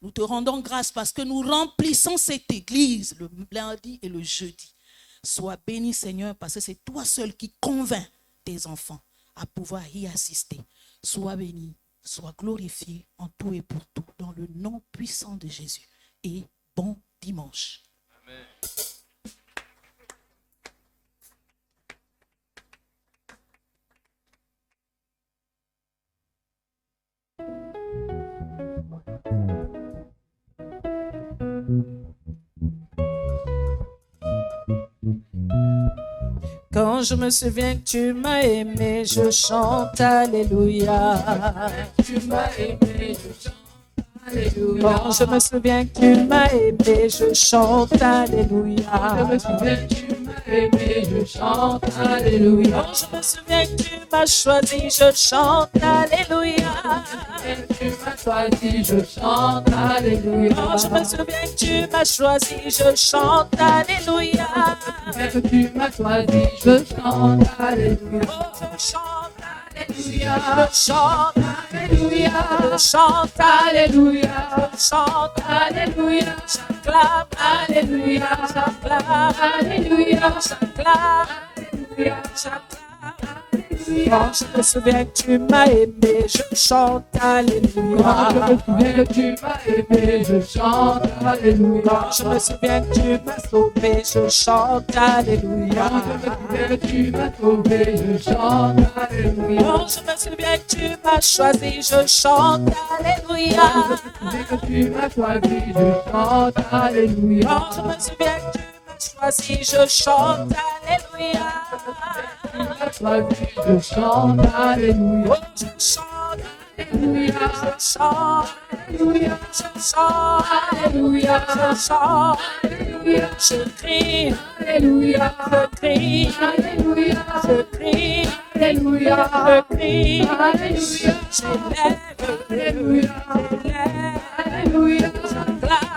Nous te rendons grâce parce que nous remplissons cette église le lundi et le jeudi. Sois béni, Seigneur, parce que c'est toi seul qui convainc tes enfants à pouvoir y assister. Sois béni, sois glorifié en tout et pour tout, dans le nom puissant de Jésus. Et bon dimanche. Amen. Quand je me souviens que tu m'as aimé, je chante Alléluia. Tu m'as aimé, je chante Alléluia. Quand je me souviens que tu m'as aimé, je chante Alléluia. Je me souviens que tu m'as aimé, je chante Alléluia. Quand je me souviens que tu m'as choisi, je chante Alléluia. Tu m'as choisi, je chante Alléluia. Quand je me souviens que tu m'as choisi, je chante Alléluia. Que tu m'as choisi, je chante Alléluia. Je chante Alléluia. Je chante Alléluia. Je chante Alléluia. Je chante Alléluia. J'acclame Alléluia. J'acclame Alléluia. J'acclame Alléluia. J'acclame. Quand je me souviens que tu m'as aimé, je chante Alléluia. Quand je me souviens que tu m'as aimé, je chante Alléluia. Quand je me souviens que tu m'as sauvé, je chante Alléluia. Quand je me souviens que tu m'as sauvé, je chante Alléluia. Quand je me souviens que tu m'as choisi, je chante Alléluia. Quand je me souviens que tu m'as choisi, je chante Alléluia. Quand je me souviens que tu m'as choisi, je chante Alléluia. Je chante Alléluia. Je chante Alléluia. Je chante Alléluia. Je chante Alléluia. Je chante Alléluia. Je crie Alléluia. Je crie Alléluia. Je crie Alléluia. Je crie Alléluia. J'élève Alléluia. J'élève Alléluia. J'acclame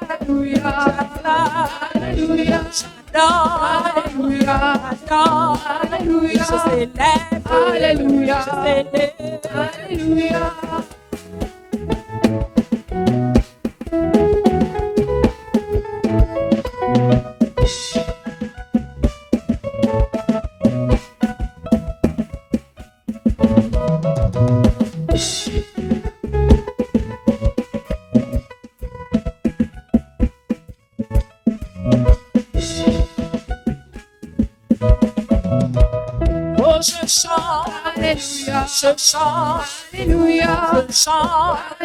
Alléluia. J'acclame Alléluia. J'adore Alléluia. J'adore Alléluia. Je célèbre Alléluia. Je célèbre Alléluia. Oh, je chante Alléluia. Je chante Alléluia. Je chante